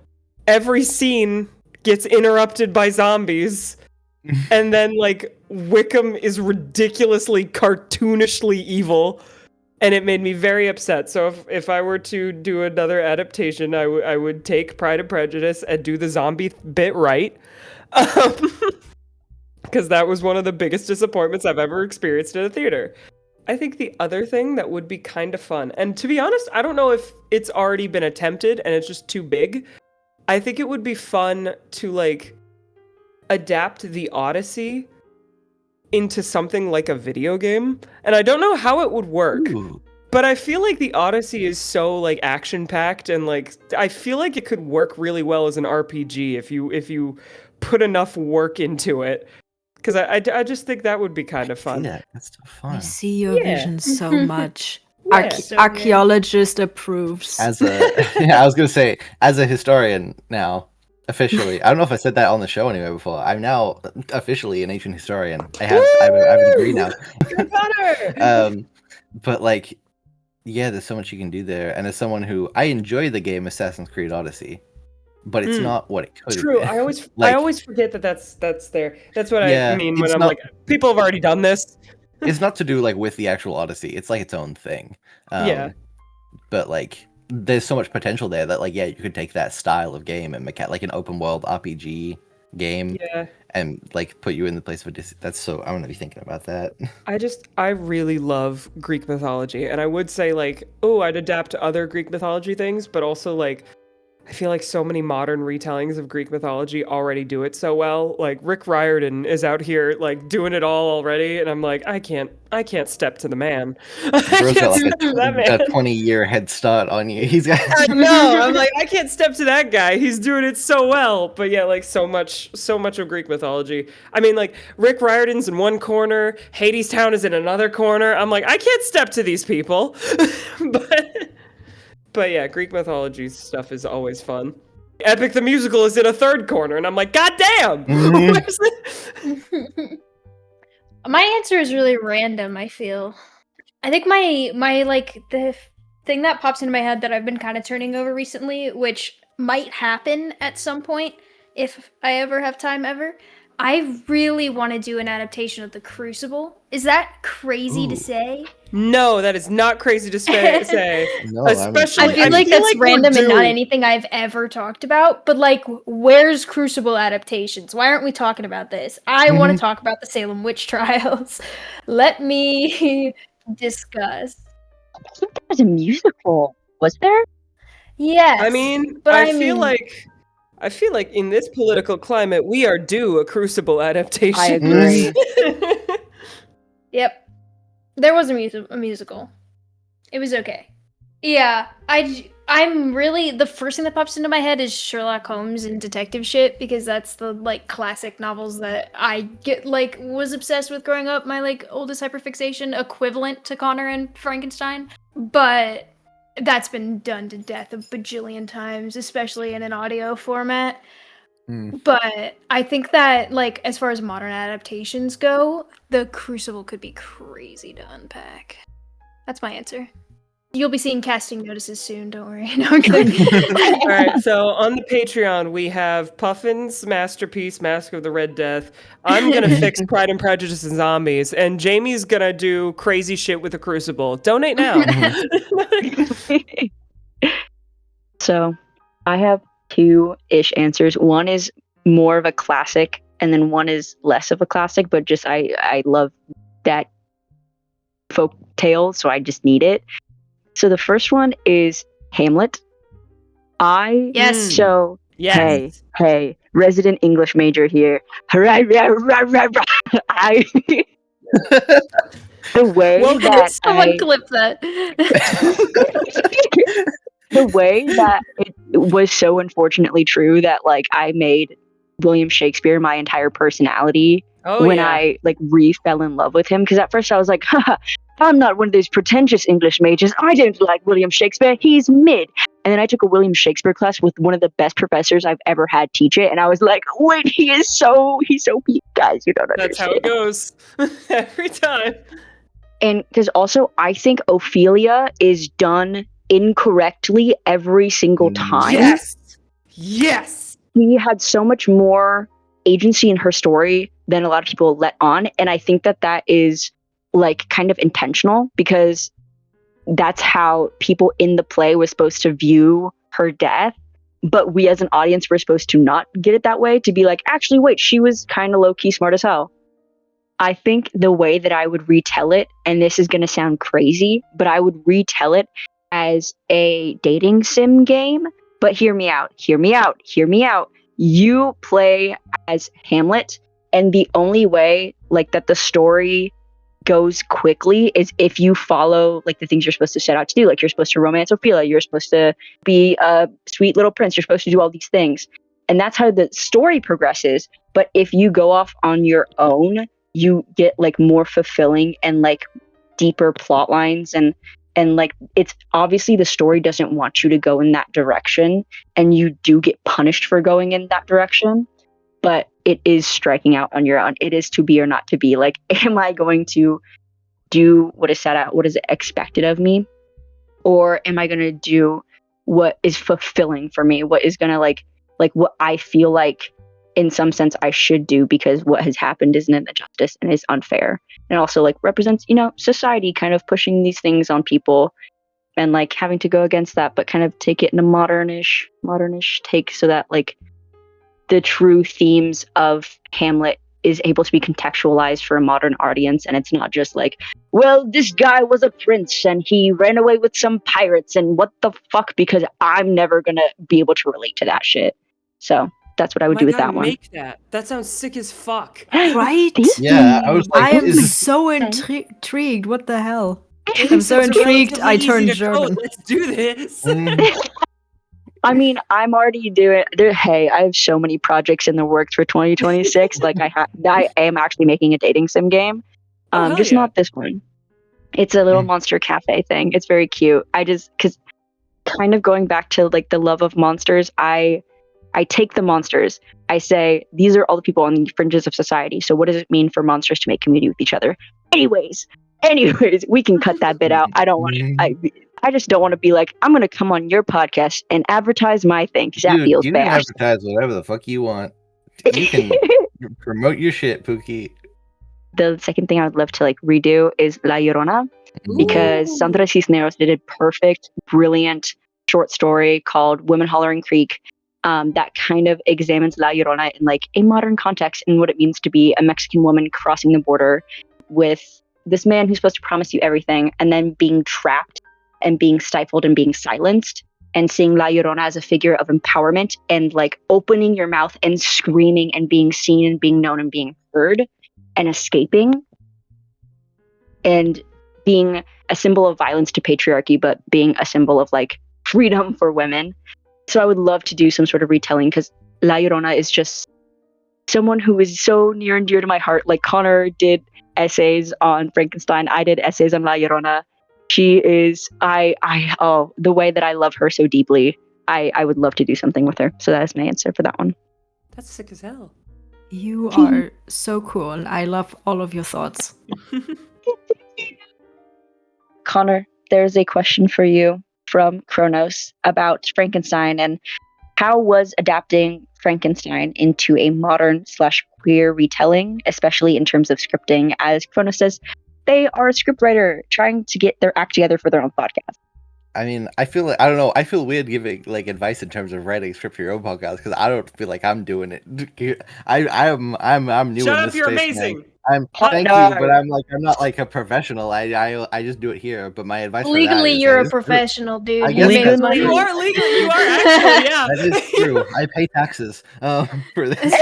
Speaker 3: every scene gets interrupted by zombies, and then like Wickham is ridiculously cartoonishly evil. And it made me very upset. So if I were to do another adaptation, I would take Pride and Prejudice and do the zombie bit right. Because that was one of the biggest disappointments I've ever experienced in a theater. I think the other thing that would be kind of fun, and to be honest, I don't know if it's already been attempted and it's just too big. I think it would be fun to like adapt the Odyssey into something like a video game, and I don't know how it would work.
Speaker 1: Ooh.
Speaker 3: But I feel like the Odyssey is so like action packed, and like I feel like it could work really well as an RPG if you put enough work into it. Because I just think that would be kind of fun.
Speaker 1: Yeah, that's so fun.
Speaker 5: I see your vision so much.
Speaker 3: So
Speaker 5: Archaeologist approves.
Speaker 1: I was gonna say, as a historian now, officially. I don't know if I said that on the show anyway before. I'm now officially an ancient historian. I have a degree now.
Speaker 3: Good honor.
Speaker 1: But like, yeah, there's so much you can do there. And as someone who I enjoy the game Assassin's Creed Odyssey, but it's not what it could be.
Speaker 3: True. I always forget that that's there. That's what I mean when I'm like, people have already done this.
Speaker 1: It's not to do like with the actual Odyssey. It's like its own thing.
Speaker 3: Yeah.
Speaker 1: But like, there's so much potential there that like, yeah, you could take that style of game and make it like an open world RPG game, and like put you in the place of that's so. I'm gonna be thinking about that.
Speaker 3: I really love Greek mythology, and I would say like, oh, I'd adapt to other Greek mythology things, but also like I feel like so many modern retellings of Greek mythology already do it so well. Like Rick Riordan is out here like doing it all already, and I'm like, I can't step to the man. I
Speaker 1: Bro's got
Speaker 3: can't
Speaker 1: like
Speaker 3: step to that
Speaker 1: a
Speaker 3: man.
Speaker 1: 20-year head start on you. He's got.
Speaker 3: I know. I'm like, I can't step to that guy. He's doing it so well. But yeah, like so much of Greek mythology. I mean, like Rick Riordan's in one corner, Hades Town is in another corner. I'm like, I can't step to these people. but but yeah, Greek mythology stuff is always fun. Epic the Musical is in a third corner, and I'm like, God damn!
Speaker 1: Mhm.
Speaker 3: Where's the-
Speaker 4: My answer is really random, I feel. I think my like the thing that pops into my head that I've been kind of turning over recently, which might happen at some point if I ever have time ever. I really want to do an adaptation of The Crucible. Is that crazy to
Speaker 1: Ooh.
Speaker 4: say?
Speaker 3: No, that is not crazy to say.
Speaker 1: No,
Speaker 3: Especially,
Speaker 4: I feel like that's
Speaker 3: we're
Speaker 4: random and not
Speaker 3: due.
Speaker 4: anything I've ever talked about, but like, where's Crucible adaptations? Why aren't we talking about this? I want to talk about the Salem witch trials. Let me discuss.
Speaker 2: I think there was a musical. Was there?
Speaker 4: Yes.
Speaker 3: I mean,
Speaker 4: but
Speaker 3: I feel like in this political climate, we are due a Crucible adaptation.
Speaker 2: I agree.
Speaker 4: Yep. There was a musical. It was okay. Yeah, I'm really the first thing that pops into my head is Sherlock Holmes and detective shit because that's the like classic novels that I get like was obsessed with growing up. My like oldest hyperfixation equivalent to Connor and Frankenstein, but that's been done to death a bajillion times, especially in an audio format. But I think that like as far as modern adaptations go, The Crucible could be crazy to unpack. That's my answer. You'll be seeing casting notices soon, don't worry. No, I'm kidding.
Speaker 3: All right, so on the Patreon, we have Puffin's masterpiece, Mask of the Red Death. I'm going to fix Pride and Prejudice and Zombies, and Jamie's going to do crazy shit with the Crucible. Donate now.
Speaker 2: So, I have two-ish answers. One is more of a classic, and then one is less of a classic, but just I love that folk tale, so I just need it. So the first one is Hamlet.
Speaker 4: Yes.
Speaker 2: So
Speaker 3: Yes.
Speaker 2: hey, resident English major here. I the way
Speaker 3: Well,
Speaker 2: that
Speaker 4: Someone clip that.
Speaker 2: the way that it was so unfortunately true that like I made William Shakespeare my entire personality when I like fell in love with him, because at first I was like, haha, I'm not one of those pretentious English majors. I don't like William Shakespeare. He's mid. And then I took a William Shakespeare class with one of the best professors I've ever had teach it, and I was like, wait, he's so weak, guys. You don't
Speaker 3: That's
Speaker 2: understand.
Speaker 3: how it goes every time.
Speaker 2: And because also I think Ophelia is done incorrectly every single time.
Speaker 3: Yes.
Speaker 2: She had so much more agency in her story than a lot of people let on, and I think that is like kind of intentional, because that's how people in the play was supposed to view her death, but we as an audience were supposed to not get it that way, to be like, actually wait, she was kind of low-key smart as hell. I think the way that I would retell it, and this is going to sound crazy, but I would retell it as a dating sim game. But hear me out. You play as Hamlet, and the only way like that the story goes quickly is if you follow like the things you're supposed to set out to do. Like you're supposed to romance Ophelia, you're supposed to be a sweet little prince, you're supposed to do all these things. And that's how the story progresses. But if you go off on your own, you get like more fulfilling and like deeper plot lines, and like it's obviously the story doesn't want you to go in that direction, and you do get punished for going in that direction, but it is striking out on your own. It is to be or not to be. Like, am I going to do what is set out, what is expected of me, or am I going to do what is fulfilling for me, what is going to like what I feel like in some sense I should do, because what has happened isn't an injustice and is unfair, and also like represents, society kind of pushing these things on people and like having to go against that, but kind of take it in a modernish take, so that like the true themes of Hamlet is able to be contextualized for a modern audience, and it's not just like, well, this guy was a prince and he ran away with some pirates and what the fuck, because I'm never gonna be able to relate to that shit. So that's what I would do with that one.
Speaker 3: Make that. That sounds sick as fuck.
Speaker 5: Right?
Speaker 1: Yeah, I was like,
Speaker 5: I am
Speaker 1: is-
Speaker 5: so intrigued. What the hell?
Speaker 3: It
Speaker 5: I'm so
Speaker 3: sounds
Speaker 5: intrigued, I
Speaker 3: relatively easy
Speaker 5: turned
Speaker 3: to code.
Speaker 5: German.
Speaker 3: Let's do this.
Speaker 2: I mean, I'm already doing. Hey, I have so many projects in the works for 2026. Like I am actually making a dating sim game.
Speaker 3: Oh, hell
Speaker 2: Just
Speaker 3: yeah.
Speaker 2: not this one. It's a little monster cafe thing. It's very cute. Because kind of going back to like the love of monsters, I take the monsters. I say these are all the people on the fringes of society. So what does it mean for monsters to make community with each other? Anyways, we can cut that bit out. I don't want to. I just don't want to be like, I'm going to come on your podcast and advertise my thing because that
Speaker 1: Dude,
Speaker 2: feels
Speaker 1: you can
Speaker 2: bad.
Speaker 1: advertise whatever the fuck you want. You can promote your shit, Pookie.
Speaker 2: The second thing I would love to like redo is La Llorona, because Sandra Cisneros did a perfect, brilliant short story called Women Hollering Creek that kind of examines La Llorona in like a modern context and what it means to be a Mexican woman crossing the border with this man who's supposed to promise you everything and then being trapped and being stifled and being silenced, and seeing La Llorona as a figure of empowerment and like opening your mouth and screaming and being seen and being known and being heard and escaping and being a symbol of violence to patriarchy, but being a symbol of like freedom for women. So I would love to do some sort of retelling because La Llorona is just someone who is so near and dear to my heart. Like Connor did essays on Frankenstein. I did essays on La Llorona. She is, the way that I love her so deeply, I would love to do something with her. So that is my answer for that one.
Speaker 3: That's sick as hell.
Speaker 5: You are so cool. I love all of your thoughts.
Speaker 2: Connor, there's a question for you from Kronos about Frankenstein and how was adapting Frankenstein into a modern/queer retelling, especially in terms of scripting, as Kronos says, they are a scriptwriter trying to get their act together for their own podcast.
Speaker 1: I mean, I feel like, I don't know, I feel weird giving like advice in terms of writing a script for your own podcast because I don't feel like I'm doing it. I'm new.
Speaker 3: Shut
Speaker 1: in
Speaker 3: up!
Speaker 1: this
Speaker 3: You're
Speaker 1: space,
Speaker 3: amazing.
Speaker 1: man. Thank
Speaker 2: no.
Speaker 1: you, but I'm not like a professional. I just do it here. But my advice
Speaker 4: Legally,
Speaker 1: for that is,
Speaker 4: you're
Speaker 1: that
Speaker 4: a
Speaker 1: is true.
Speaker 4: professional, dude.
Speaker 1: I
Speaker 4: You
Speaker 1: guess
Speaker 4: make
Speaker 1: that's
Speaker 4: money.
Speaker 3: You
Speaker 1: true.
Speaker 3: are legally. You are actually. Yeah.
Speaker 1: That is true. I pay taxes for this.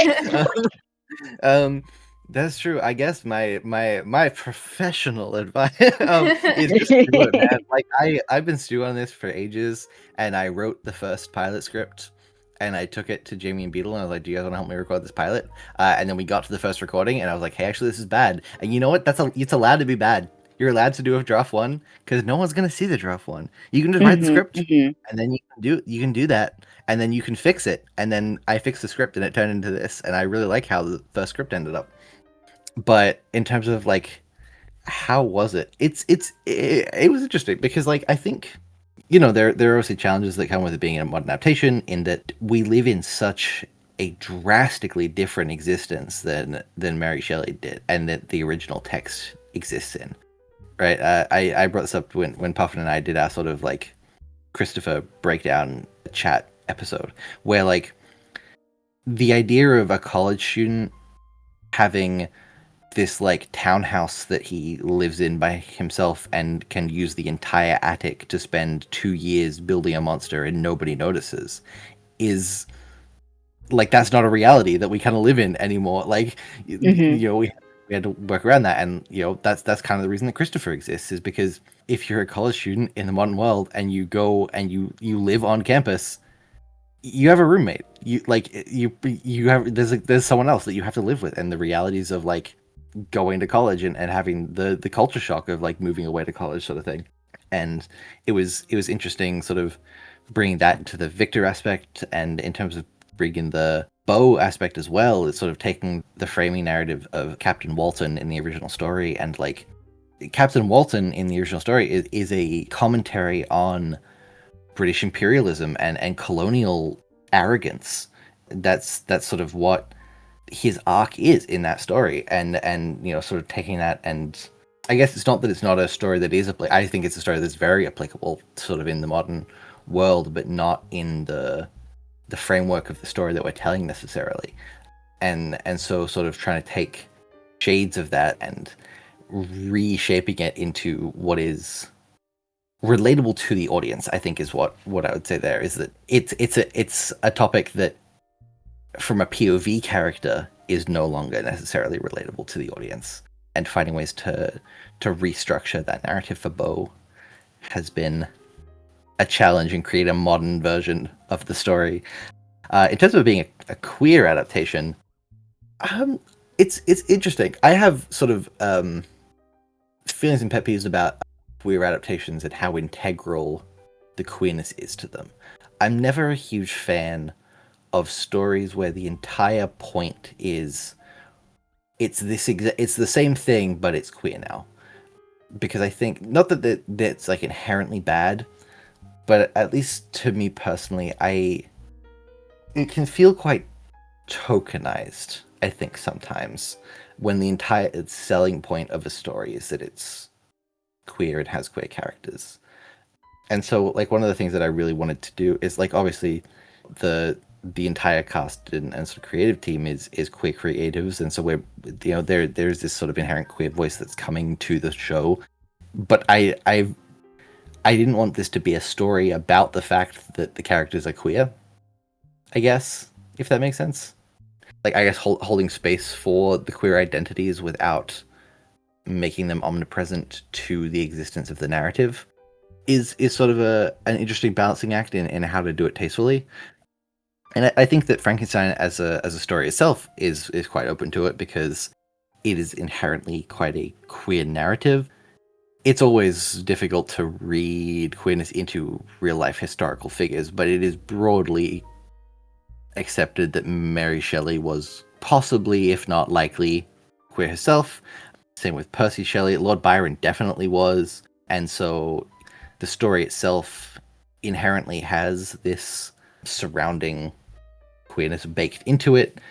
Speaker 1: That's true. I guess my professional advice is just do it, man. Like I've been stewing on this for ages, and I wrote the first pilot script, and I took it to Jamie and Beetle, and I was like, "Do you guys want to help me record this pilot?" And then we got to the first recording, and I was like, "Hey, actually, this is bad." And you know what? It's allowed to be bad. You're allowed to do a draft one because no one's gonna see the draft one. You can just write the script, and then you can do that, and then you can fix it. And then I fixed the script, and it turned into this. And I really like how the first script ended up. But in terms of like, how was it? It was interesting because like I think, there are obviously challenges that come with it being a modern adaptation in that we live in such a drastically different existence than Mary Shelley did and that the original text exists in. Right? I brought this up when Puffin and I did our sort of like Christopher breakdown chat episode where like the idea of a college student having this like townhouse that he lives in by himself and can use the entire attic to spend 2 years building a monster and nobody notices is like, that's not a reality that we kind of live in anymore. Like, we had to work around that. And, that's kind of the reason that Christopher exists is because if you're a college student in the modern world and you go and you live on campus, you have a roommate. There's someone else that you have to live with. And the realities of like, going to college and having the culture shock of like moving away to college sort of thing. And it was interesting sort of bringing that into the Victor aspect and in terms of bringing the Bo aspect as well. It's sort of taking the framing narrative of Captain Walton in the original story, and like Captain Walton in the original story is a commentary on British imperialism and colonial arrogance. That's sort of what his arc is in that story, and sort of taking that, and I guess it's not that it's not a story that is I think it's a story that's very applicable sort of in the modern world, but not in the framework of the story that we're telling necessarily. and so sort of trying to take shades of that and reshaping it into what is relatable to the audience, I think is what I would say there, is that it's a topic that from a POV character is no longer necessarily relatable to the audience, and finding ways to restructure that narrative for Bo has been a challenge and create a modern version of the story. In terms of it being a queer adaptation, it's interesting. I have sort of feelings and pet peeves about queer adaptations and how integral the queerness is to them. I'm never a huge fan of stories where the entire point is it's the same thing, but it's queer now. Because I think, not that that's like inherently bad, but at least to me personally, it can feel quite tokenized, I think, sometimes, when the entire selling point of a story is that it's queer and has queer characters. And so, like, one of the things that I really wanted to do is, like, obviously the entire cast and sort of creative team is queer creatives, and so we're, you know, there's this sort of inherent queer voice that's coming to the show. But I didn't want this to be a story about the fact that the characters are queer, I guess, if that makes sense. Like, I guess holding space for the queer identities without making them omnipresent to the existence of the narrative is sort of an interesting balancing act in how to do it tastefully. And I think that Frankenstein as a story itself is quite open to it, because it is inherently quite a queer narrative. It's always difficult to read queerness into real life historical figures, but it is broadly accepted that Mary Shelley was possibly, if not likely, queer herself. Same with Percy Shelley. Lord Byron definitely was. And so the story itself inherently has this surrounding queerness baked into it.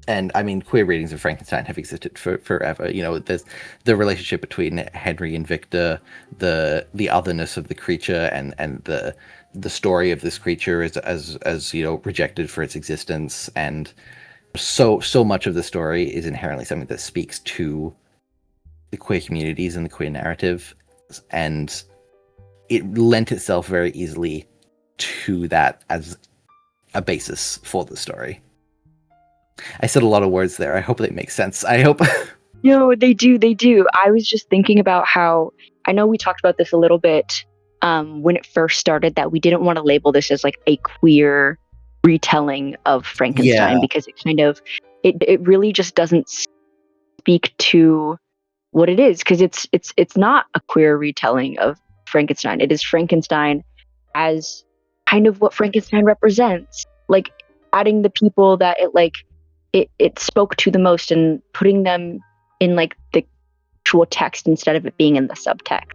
Speaker 1: And I mean, queer readings of Frankenstein have existed forever. You know, there's the relationship between Henry and Victor, the otherness of the creature, and the story of this creature as you know, rejected for its existence. And so much of the story is inherently something that speaks to the queer communities and the queer narrative, and it lent itself very easily to that as a basis for the story. I said a lot of words there. I hope they make sense. I hope.
Speaker 2: No, they do. I was just thinking about how, I know we talked about this a little bit when it first started, that we didn't want to label this as like a queer retelling of Frankenstein,
Speaker 1: Yeah.
Speaker 2: because it kind of, it really just doesn't speak to what it is, because it's not a queer retelling of Frankenstein. It is Frankenstein as kind of what Frankenstein represents, like adding the people that it spoke to the most and putting them in like the actual text instead of it being in the subtext.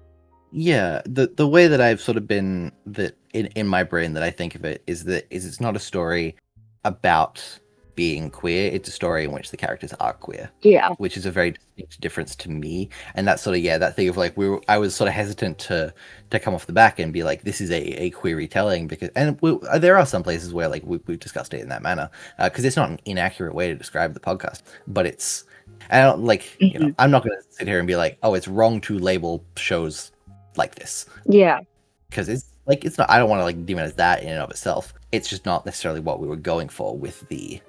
Speaker 1: Yeah, the way that I've sort of been, that in my brain that I think of it is it's not a story about being queer, it's a story in which the characters are queer.
Speaker 2: Yeah.
Speaker 1: Which is a very distinct difference to me. And that's sort of, yeah, that thing of like, I was sort of hesitant to come off the back and be like, this is a queer retelling, because, and there are some places where like we've discussed it in that manner, because it's not an inaccurate way to describe the podcast, but it's, I don't like, you know, I'm not going to sit here and be like, oh, it's wrong to label shows like this.
Speaker 2: Yeah.
Speaker 1: Because it's like, it's not, I don't want to like demonize that in and of itself. It's just not necessarily what we were going for with the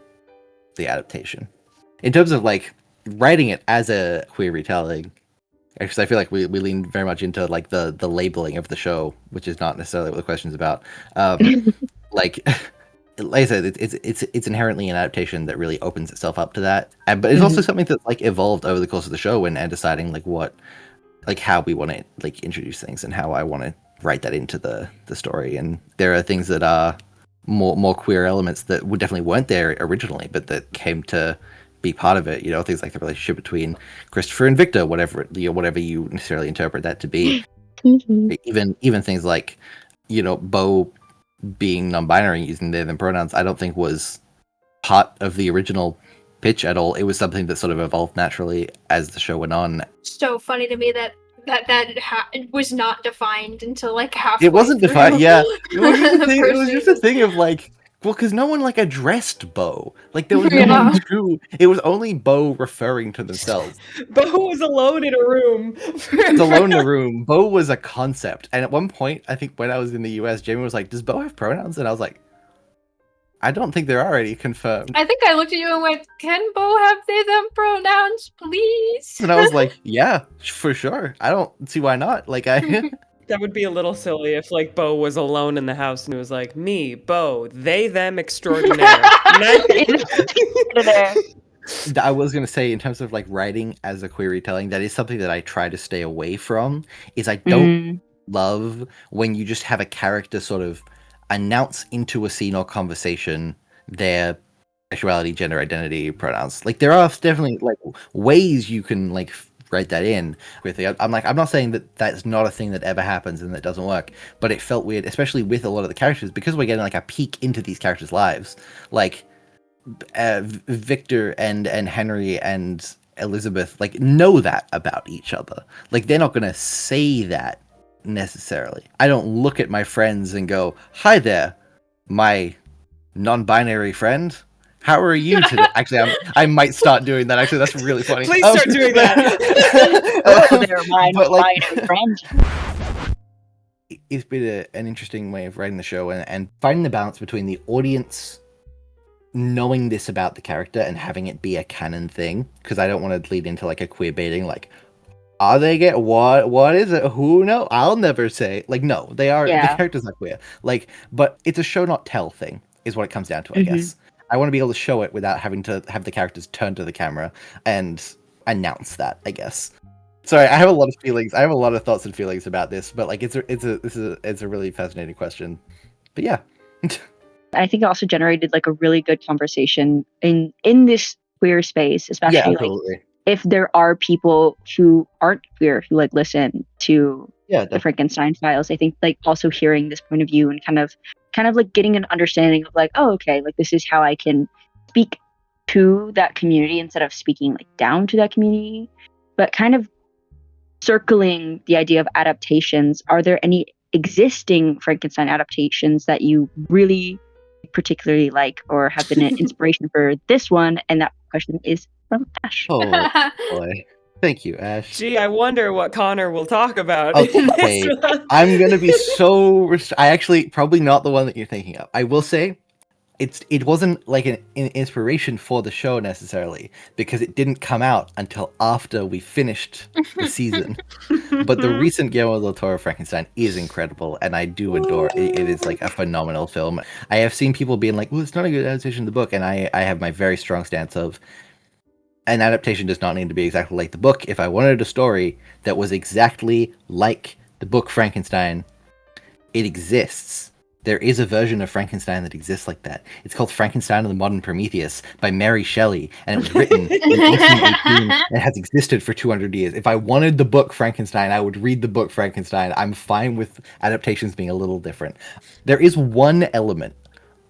Speaker 1: adaptation. In terms of like writing it as a queer retelling, because I feel like we lean very much into like the labeling of the show, which is not necessarily what the question's about. Like I said, it's inherently an adaptation that really opens itself up to that, but it's also something that like evolved over the course of the show and deciding like what, like how we want to like introduce things and how I want to write that into the story. And there are things that are more queer elements that definitely weren't there originally, but that came to be part of it. You know, things like the relationship between Christopher and Victor, whatever you necessarily interpret that to be. Even things like, you know, Bo being non-binary, using they them pronouns, I don't think was part of the original pitch at all. It was something that sort of evolved naturally as the show went on.
Speaker 6: So funny to me that it was not defined until like halfway.
Speaker 1: It wasn't defined. Yeah, it was just a thing of like, Well, because no one like addressed Bo. Like there was no
Speaker 6: Yeah.
Speaker 1: one to. It was only Bo referring to themselves.
Speaker 3: Bo was alone in a room.
Speaker 1: He was alone in the room. Bo was a concept, and at one point, I think when I was in the US, Jamie was like, "Does Bo have pronouns?" And I was like, "I don't think there are any confirmed."
Speaker 6: I think I looked at you and went, "Can Bo have they them pronouns, please?"
Speaker 1: And I was like, "Yeah, for sure. I don't see why not." Like I.
Speaker 3: That would be a little silly if like Bo was alone in the house and it was like me, Bo, they, them extraordinaire.
Speaker 2: There.
Speaker 1: I was going to say, in terms of like writing as a query telling, that is something that I try to stay away from. Is I don't love when you just have a character sort of announce into a scene or conversation their sexuality, gender identity, pronouns. Like there are definitely like ways you can like write that in. I'm like, I'm not saying that that's not a thing that ever happens and that doesn't work, but it felt weird, especially with a lot of the characters, because we're getting like a peek into these characters' lives, like. Victor and Henry and Elizabeth like know that about each other. Like they're not gonna say that necessarily. I don't look at my friends and go, "Hi there, my non-binary friend. How are you today?" Actually, I might start doing that. Actually, that's really funny.
Speaker 3: Please start doing that.
Speaker 2: Oh, they're mine,
Speaker 1: but, like-
Speaker 2: binary friend.
Speaker 1: It's been an interesting way of writing the show and finding the balance between the audience knowing this about the character and having it be a canon thing, because I don't want to lead into like a queer baiting, like, are they get what is it? Who know? I'll never say. Like, no, they are.
Speaker 2: Yeah.
Speaker 1: The characters are queer. Like, but it's a show not tell thing, is what it comes down to, I guess. I want to be able to show it without having to have the characters turn to the camera and announce that, I guess. Sorry, I have a lot of feelings. I have a lot of thoughts and feelings about this, but like, it's a really fascinating question. But yeah.
Speaker 2: I think it also generated like a really good conversation in this queer space, especially
Speaker 1: Yeah,
Speaker 2: like
Speaker 1: absolutely.
Speaker 2: if there are people who aren't queer who like listen to
Speaker 1: Yeah,
Speaker 2: the Frankenstein Files. I think like also hearing this point of view and kind of like getting an understanding of like, oh, okay, like this is how I can speak to that community instead of speaking like down to that community, but kind of circling the idea of adaptations. Are there any existing Frankenstein adaptations that you really particularly like or have been an inspiration for this one? And that question is from Ash.
Speaker 1: Oh boy. Thank you, Ash.
Speaker 3: Gee, I wonder what Connor will talk about.
Speaker 1: Okay,
Speaker 3: in this one.
Speaker 1: I'm gonna be so. I actually probably not the one that you're thinking of. I will say, it wasn't like an inspiration for the show necessarily, because it didn't come out until after we finished the season. But the recent Guillermo del Toro Frankenstein is incredible, and I do adore it. It is like a phenomenal film. I have seen people being like, "Well, it's not a good adaptation of the book," and I have my very strong stance of an adaptation does not need to be exactly like the book. If I wanted a story that was exactly like the book Frankenstein, it exists. There is a version of Frankenstein that exists like that. It's called Frankenstein and the Modern Prometheus by Mary Shelley, and it was written in 1818 and has existed for 200 years. If I wanted the book Frankenstein, I would read the book Frankenstein. I'm fine with adaptations being a little different. There is one element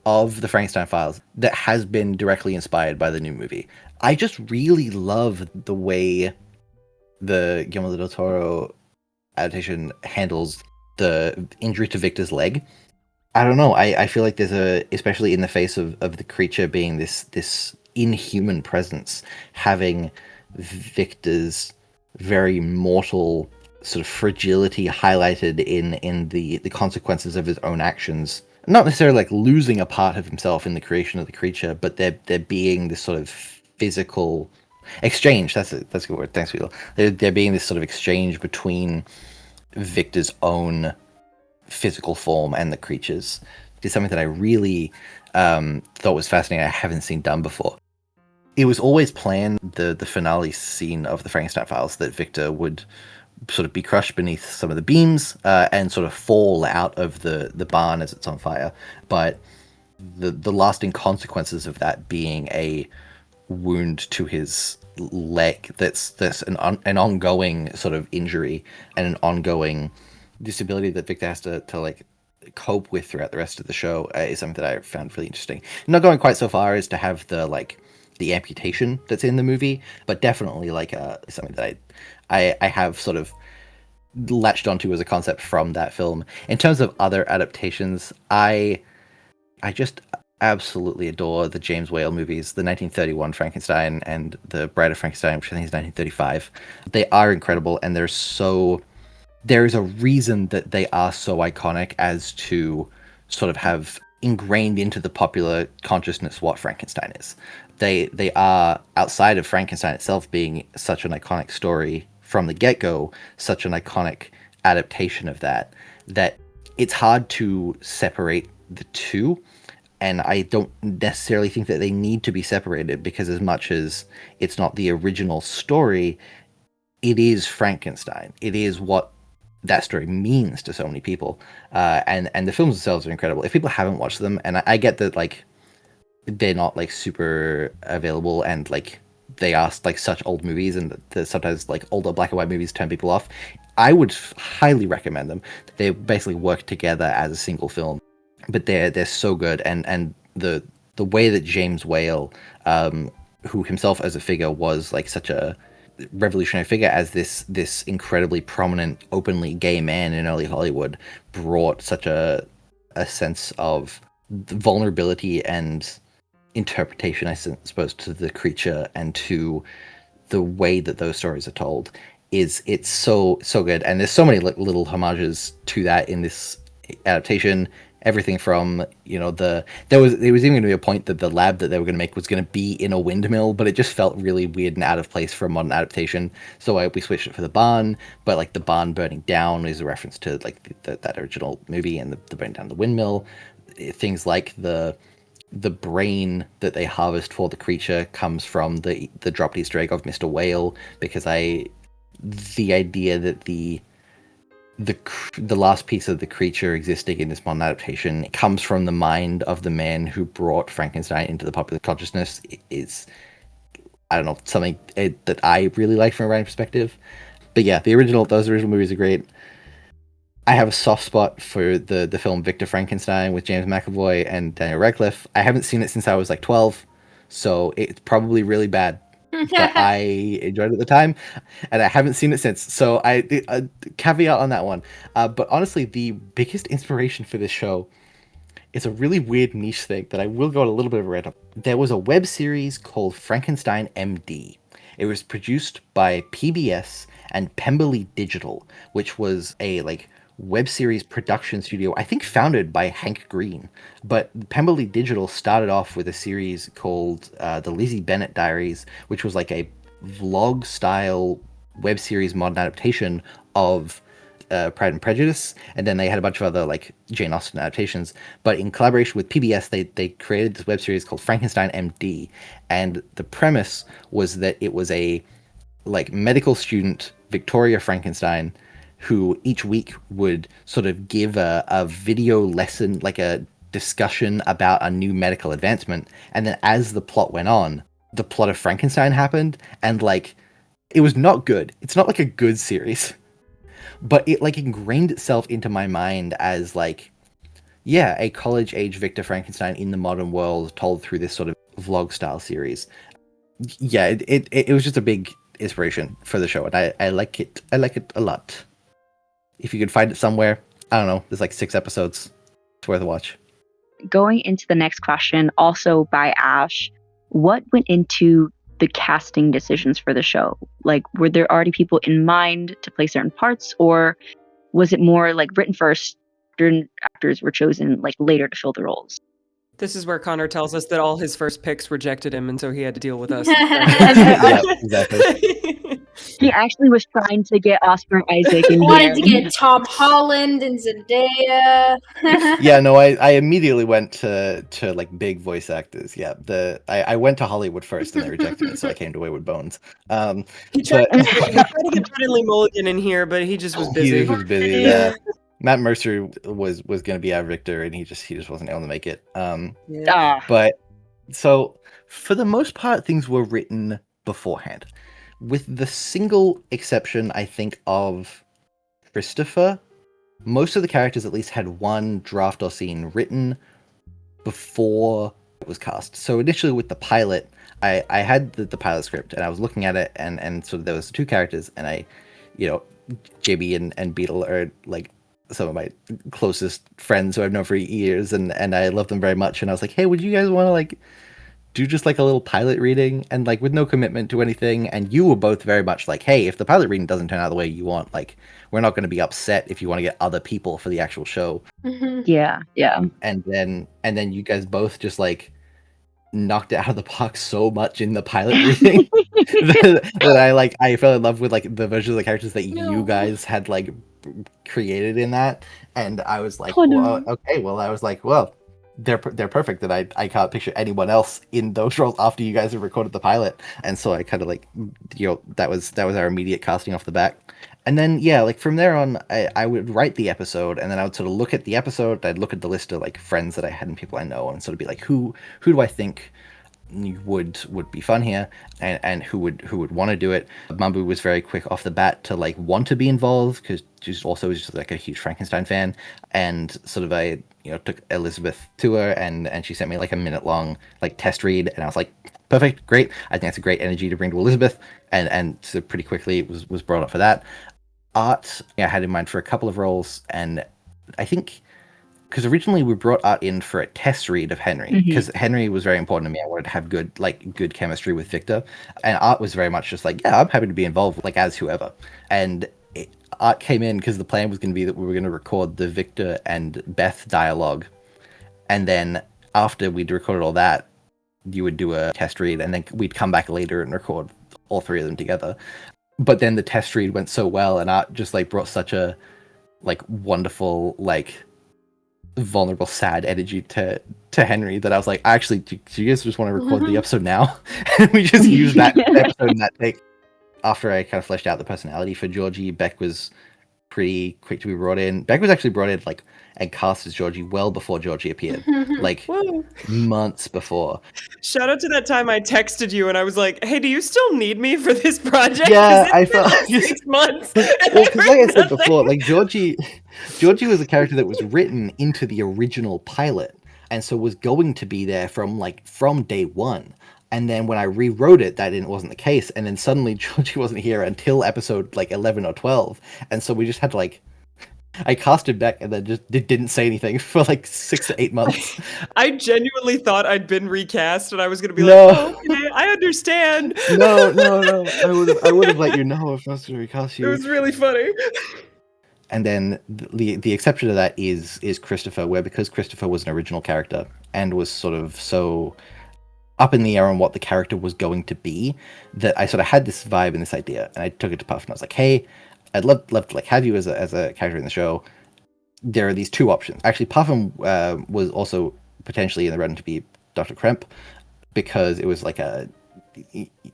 Speaker 1: of the Frankenstein Files that has been directly inspired by the new movie. I just really love the way the Guillermo del Toro adaptation handles the injury to Victor's leg. I don't know. I feel like there's especially in the face of the creature being this inhuman presence, having Victor's very mortal sort of fragility highlighted in the consequences of his own actions. Not necessarily like losing a part of himself in the creation of the creature, but there being this sort of physical exchange. That's a good word. Thanks, Beetle. There being this sort of exchange between Victor's own physical form and the creatures. It's something that I really thought was fascinating. I haven't seen done before. It was always planned, the finale scene of the Frankenstein Files, that Victor would sort of be crushed beneath some of the beams and sort of fall out of the barn as it's on fire. But the lasting consequences of that being a wound to his leg that's an ongoing sort of injury and an ongoing disability that Victor has to like cope with throughout the rest of the show is something that I found really interesting. Not going quite so far as to have the amputation that's in the movie, but definitely like something that I have sort of latched onto as a concept from that film. In terms of other adaptations, I absolutely adore the James Whale movies, the 1931 Frankenstein and the Bride of Frankenstein, which I think is 1935. They are incredible, and there is a reason that they are so iconic as to sort of have ingrained into the popular consciousness what Frankenstein is. They are, outside of Frankenstein itself being such an iconic story from the get-go, such an iconic adaptation of that it's hard to separate the two. And I don't necessarily think that they need to be separated, because as much as it's not the original story, it is Frankenstein. It is what that story means to so many people. And the films themselves are incredible. If people haven't watched them, and I get that like they're not like super available, and like they are like such old movies, and sometimes like older black and white movies turn people off. I would highly recommend them. They basically work together as a single film, but they're so good. And the way that James Whale, who himself as a figure was like such a revolutionary figure as this incredibly prominent, openly gay man in early Hollywood, brought such a sense of vulnerability and interpretation, I suppose, to the creature and to the way that those stories are told. It's so good, and there's so many little homages to that in this adaptation. Everything from, you know, there was even going to be a point that the lab that they were going to make was going to be in a windmill, but it just felt really weird and out of place for a modern adaptation. So we switched it for the barn, but like the barn burning down is a reference to like that original movie, and the burning down the windmill. Things like the brain that they harvest for the creature comes from the dropped Easter egg of Mr. Whale, because the idea that the last piece of the creature existing in this modern adaptation comes from the mind of the man who brought Frankenstein into the popular consciousness is, I don't know, something that I really like from a writing perspective. But yeah, those original movies are great. I have a soft spot for the film Victor Frankenstein with James McAvoy and Daniel Radcliffe. I haven't seen it since I was like 12, so it's probably really bad. But I enjoyed it at the time, and I haven't seen it since. So a caveat on that one. But honestly, the biggest inspiration for this show is a really weird niche thing that I will go on a little bit of a rant on. There was a web series called Frankenstein MD. It was produced by PBS and Pemberley Digital, which was a like web series production studio, I think founded by Hank Green. But Pemberley Digital started off with a series called the Lizzie Bennet Diaries, which was like a vlog style web series modern adaptation of Pride and Prejudice, and then they had a bunch of other like Jane Austen adaptations. But in collaboration with PBS, they created this web series called Frankenstein MD, and the premise was that it was a like medical student, Victoria Frankenstein, who each week would sort of give a video lesson, like a discussion about a new medical advancement. And then as the plot went on, the plot of Frankenstein happened, and like it was not good. It's not like a good series, but it like ingrained itself into my mind as like, yeah, a college age Victor Frankenstein in the modern world told through this sort of vlog style series. Yeah, it was just a big inspiration for the show, and I like it. I like it a lot. If you could find it somewhere, I don't know, there's like 6 episodes. It's worth a watch.
Speaker 2: Going into the next question, also by Ash, what went into the casting decisions for the show? Like, were there already people in mind to play certain parts, or was it more like written first, certain actors were chosen like later to fill the roles?
Speaker 3: This is where Connor tells us that all his first picks rejected him, and so he had to deal with us.
Speaker 1: Yeah, exactly.
Speaker 2: He actually was trying to get Oscar Isaac in
Speaker 6: Wanted
Speaker 2: here.
Speaker 6: to get Tom Holland and Zendaya.
Speaker 1: Yeah, no, I immediately went to like big voice actors. Yeah, I went to Hollywood first, and they rejected me, so I came to Wayward Bones.
Speaker 3: He tried to get Brennan Mulligan in in here, but he just was busy.
Speaker 1: He was busy. Yeah, Matt Mercer was going to be our Victor, and he just wasn't able to make it. But so for the most part, things were written beforehand, with the single exception, I think, of Christopher. Most of the characters at least had one draft or scene written before it was cast. So initially with the pilot, I had the pilot script, and I was looking at it, and so there was 2 characters, and I, you know, JB and Beetle are like some of my closest friends who I've known for years, and I love them very much. And I was like, hey, would you guys want to like do just like a little pilot reading, and like with no commitment to anything? And you were both very much like, hey, if the pilot reading doesn't turn out the way you want, like we're not going to be upset if you want to get other people for the actual show.
Speaker 2: Yeah.
Speaker 1: And then you guys both just like knocked it out of the park so much in the pilot reading that I fell in love with like the versions of the characters that you guys had like created in that. And I was like, well, okay, well, I was like, well, they're perfect, that I can't picture anyone else in those roles after you guys have recorded the pilot. And so I kind of like, that was our immediate casting off the bat. And then yeah, like from there on, I would write the episode, and then I would sort of look at the episode. I'd look at the list of like friends that I had and people I know, and sort of be like, who do I think would be fun here, and who would want to do it. Mambu was very quick off the bat to like want to be involved, because she's also just like a huge Frankenstein fan. And sort of I took Elizabeth to her, and she sent me like a minute long like test read, and I was like, perfect, great. I think that's a great energy to bring to Elizabeth, and so pretty quickly it was brought up for that. Art, I had in mind for a couple of roles, and I think because originally we brought Art in for a test read of Henry, because Henry was very important to me. I wanted to have good chemistry with Victor, and Art was very much just like, yeah, I'm happy to be involved, like as whoever. And Art came in because the plan was going to be that we were going to record the Victor and Beth dialogue, and then after we'd recorded all that, you would do a test read, and then we'd come back later and record all three of them together. But then the test read went so well, and Art just like brought such a like wonderful, like vulnerable, sad energy to Henry, that I was like, actually, do you guys just want to record the episode now? And we just used that episode in that take. After I kind of fleshed out the personality for Georgie, Beck was pretty quick to be brought in. Beck was actually brought in like and cast as Georgie well before Georgie appeared, like
Speaker 3: Whoa.
Speaker 1: months before.
Speaker 3: Shout out to that time I texted you and I was like, hey, do you still need me for this project?
Speaker 1: Yeah, I
Speaker 3: It's been
Speaker 1: felt
Speaker 3: like 6 months.
Speaker 1: well, because like I said before, like Georgie was a character that was written into the original pilot, and so was going to be there from day one. And then when I rewrote it, wasn't the case. And then suddenly Georgie wasn't here until episode like 11 or 12. And so we just had to like, I casted Beck and then just didn't say anything for like 6 to 8 months.
Speaker 3: I genuinely thought I'd been recast and I was going to be
Speaker 1: No.
Speaker 3: like, oh, okay, I understand.
Speaker 1: No. I would have let you know if I was going to recast you.
Speaker 3: It was really funny.
Speaker 1: And then the exception to that is Christopher, where because Christopher was an original character and was sort of so up in the air on what the character was going to be, that I sort of had this vibe and this idea, and I took it to Puff, and I was like, hey, I'd love to like have you as a character in the show. There are these two options. Actually, Puffin was also potentially in the running to be Dr. Kremp, because it was like I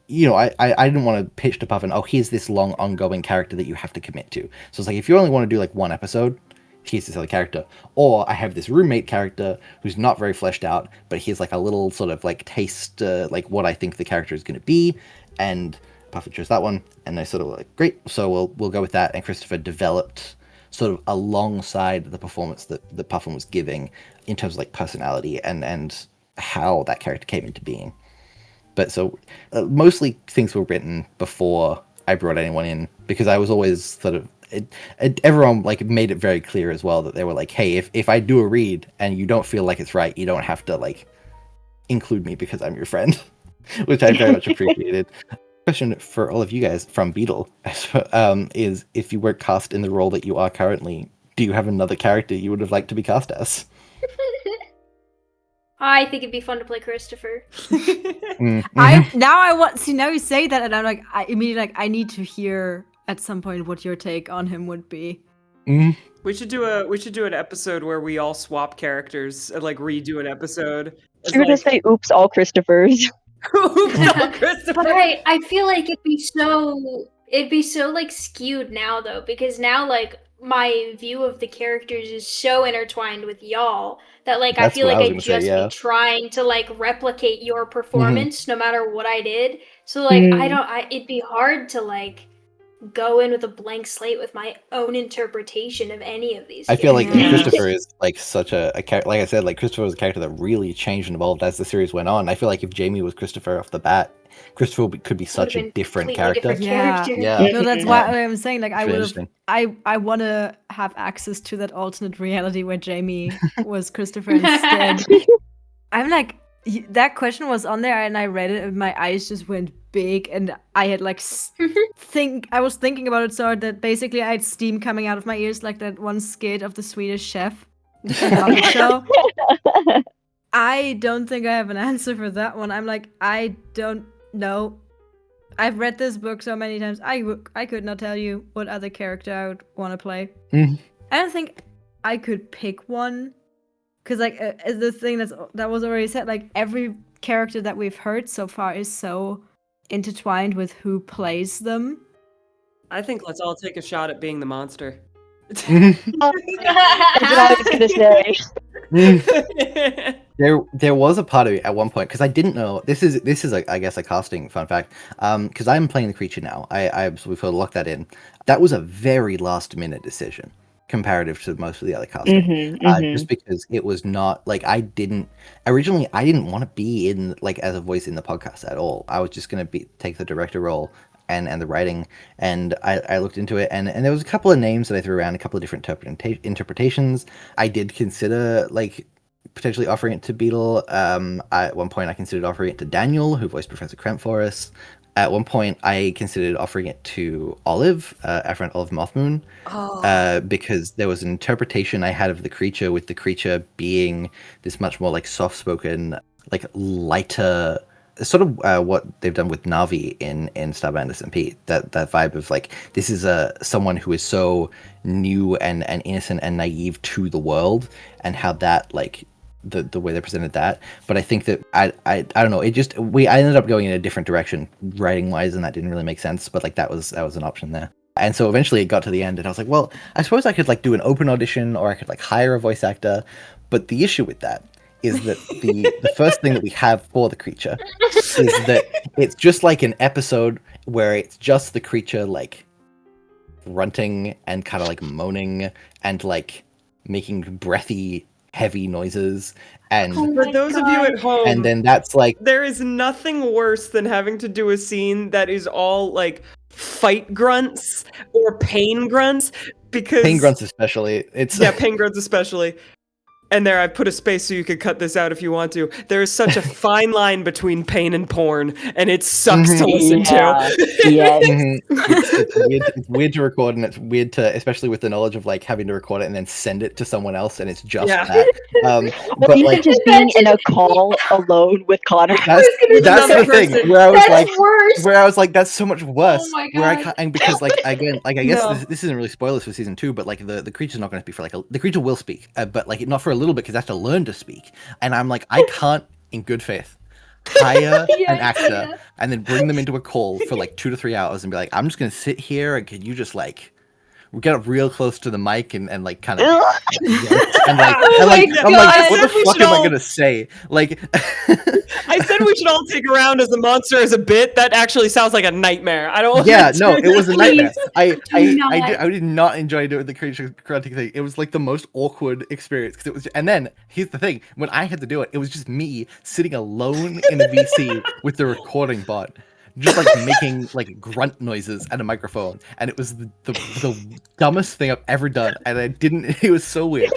Speaker 1: didn't want to pitch to Puffin, oh, here's this long ongoing character that you have to commit to. So it's like, if you only want to do like one episode, here's this other character. Or I have this roommate character who's not very fleshed out, but he's like a little sort of like taste, like what I think the character is going to be. And Puffin chose that one, and I sort of like, great, so we'll go with that. And Christopher developed sort of alongside the performance that Puffin was giving in terms of like personality and how that character came into being. But so mostly things were written before I brought anyone in, because I was always sort of everyone like made it very clear as well that they were like, hey, if I do a read and you don't feel like it's right, you don't have to like include me because I'm your friend, which I very much appreciated. Question for all of you guys from Beetle is, if you were cast in the role that you are currently, do you have another character you would have liked to be cast as?
Speaker 6: I think it'd be fun to play Christopher.
Speaker 5: Now you say that, and I'm like, I immediately I need to hear at some point what your take on him would be.
Speaker 3: We should do an episode where we all swap characters and like redo an episode.
Speaker 2: You're gonna say, oops, all Christophers.
Speaker 3: Oops, all Christopher.
Speaker 6: But I feel like it'd be so like skewed now though, because now like my view of the characters is so intertwined with y'all that like I feel like I'd just be trying to like replicate your performance no matter what I did. So like it'd be hard to like go in with a blank slate with my own interpretation of any of these.
Speaker 1: I feel like
Speaker 6: characters.
Speaker 1: Christopher is like such a character. Like I said, like Christopher was a character that really changed and evolved as the series went on. I feel like if Jamie was Christopher off the bat, Christopher could be such a different character.
Speaker 5: Yeah.
Speaker 1: Yeah.
Speaker 5: No, that's why I'm saying like I would have.
Speaker 1: Interesting.
Speaker 5: I want to have access to that alternate reality where Jamie was Christopher instead. I'm like that question was on there and I read it and my eyes just went big and I had like I was thinking about it so hard that basically I had steam coming out of my ears like that one skit of the Swedish chef on the show. I don't think I have an answer for that one. I'm like, I don't know. I've read this book so many times. I could not tell you what other character I would want to play.
Speaker 1: Mhm.
Speaker 5: I don't think I could pick one. Because like the thing that was already said, like every character that we've heard so far is so intertwined with who plays them.
Speaker 3: I think let's all take a shot at being the monster.
Speaker 2: That's what I was gonna say.
Speaker 1: There was a part of it at one point because I didn't know this is I guess a casting fun fact because I'm playing the creature now. We've sort of locked that in. That was a very last minute decision comparative to most of the other casting. Just because it was not like I didn't want to be in like as a voice in the podcast at all. I was just gonna take the director role and the writing, and I looked into it and there was a couple of names that I threw around, a couple of different interpretations. I did consider like potentially offering it to Beetle. At one point I considered offering it to Daniel, who voiced Professor Kremp for us. At one point, I considered offering it to Olive, our friend Olive Mothmoon, because there was an interpretation I had of the creature, with the creature being this much more like soft-spoken, like lighter, sort of what they've done with Navi in Starbound SMP. That vibe of like this is someone who is so new and innocent and naive to the world, and how that like. The way they presented that, but I think that I don't know. I ended up going in a different direction writing wise, and that didn't really make sense. But like that was an option there. And so eventually it got to the end, and I was like, well, I suppose I could like do an open audition, or I could like hire a voice actor. But the issue with that is that the first thing that we have for the creature is that it's just like an episode where it's just the creature like grunting and kind of like moaning and like making breathy heavy noises, and
Speaker 3: for those of you at home,
Speaker 1: and then that's like
Speaker 3: there is nothing worse than having to do a scene that is all like fight grunts or pain grunts, because
Speaker 1: pain grunts especially
Speaker 3: pain grunts especially. And there, I put a space so you could cut this out if you want to. There is such a fine line between pain and porn, and it sucks to listen to.
Speaker 2: Yeah.
Speaker 1: It's weird to record, and it's weird to, especially with the knowledge of like having to record it and then send it to someone else, and it's just that.
Speaker 2: But even like, just being in a call alone with Connor.
Speaker 1: That's the thing where I was like, that's so much worse.
Speaker 6: Oh my God.
Speaker 1: And because like again, like I guess this isn't really spoilers for season 2, but like the creature's not going to speak for like the creature will speak, but like not for a little bit, because I have to learn to speak, and I'm like, I can't in good faith hire an actor and then bring them into a call for like 2 to 3 hours and be like, I'm just gonna sit here and can you just like get up real close to the mic and like kind of I'm like what the fuck am I gonna say? Like
Speaker 3: I said we should all take around as a monster as a bit. That actually sounds like a nightmare. I don't.
Speaker 1: No, it was a nightmare. I did not enjoy doing the creature grunting thing. It was like the most awkward experience because it was. And then here's the thing: when I had to do it, it was just me sitting alone in the VC with the recording bot, just like making like grunt noises at a microphone, and it was the dumbest thing I've ever done, and I didn't. It was so weird.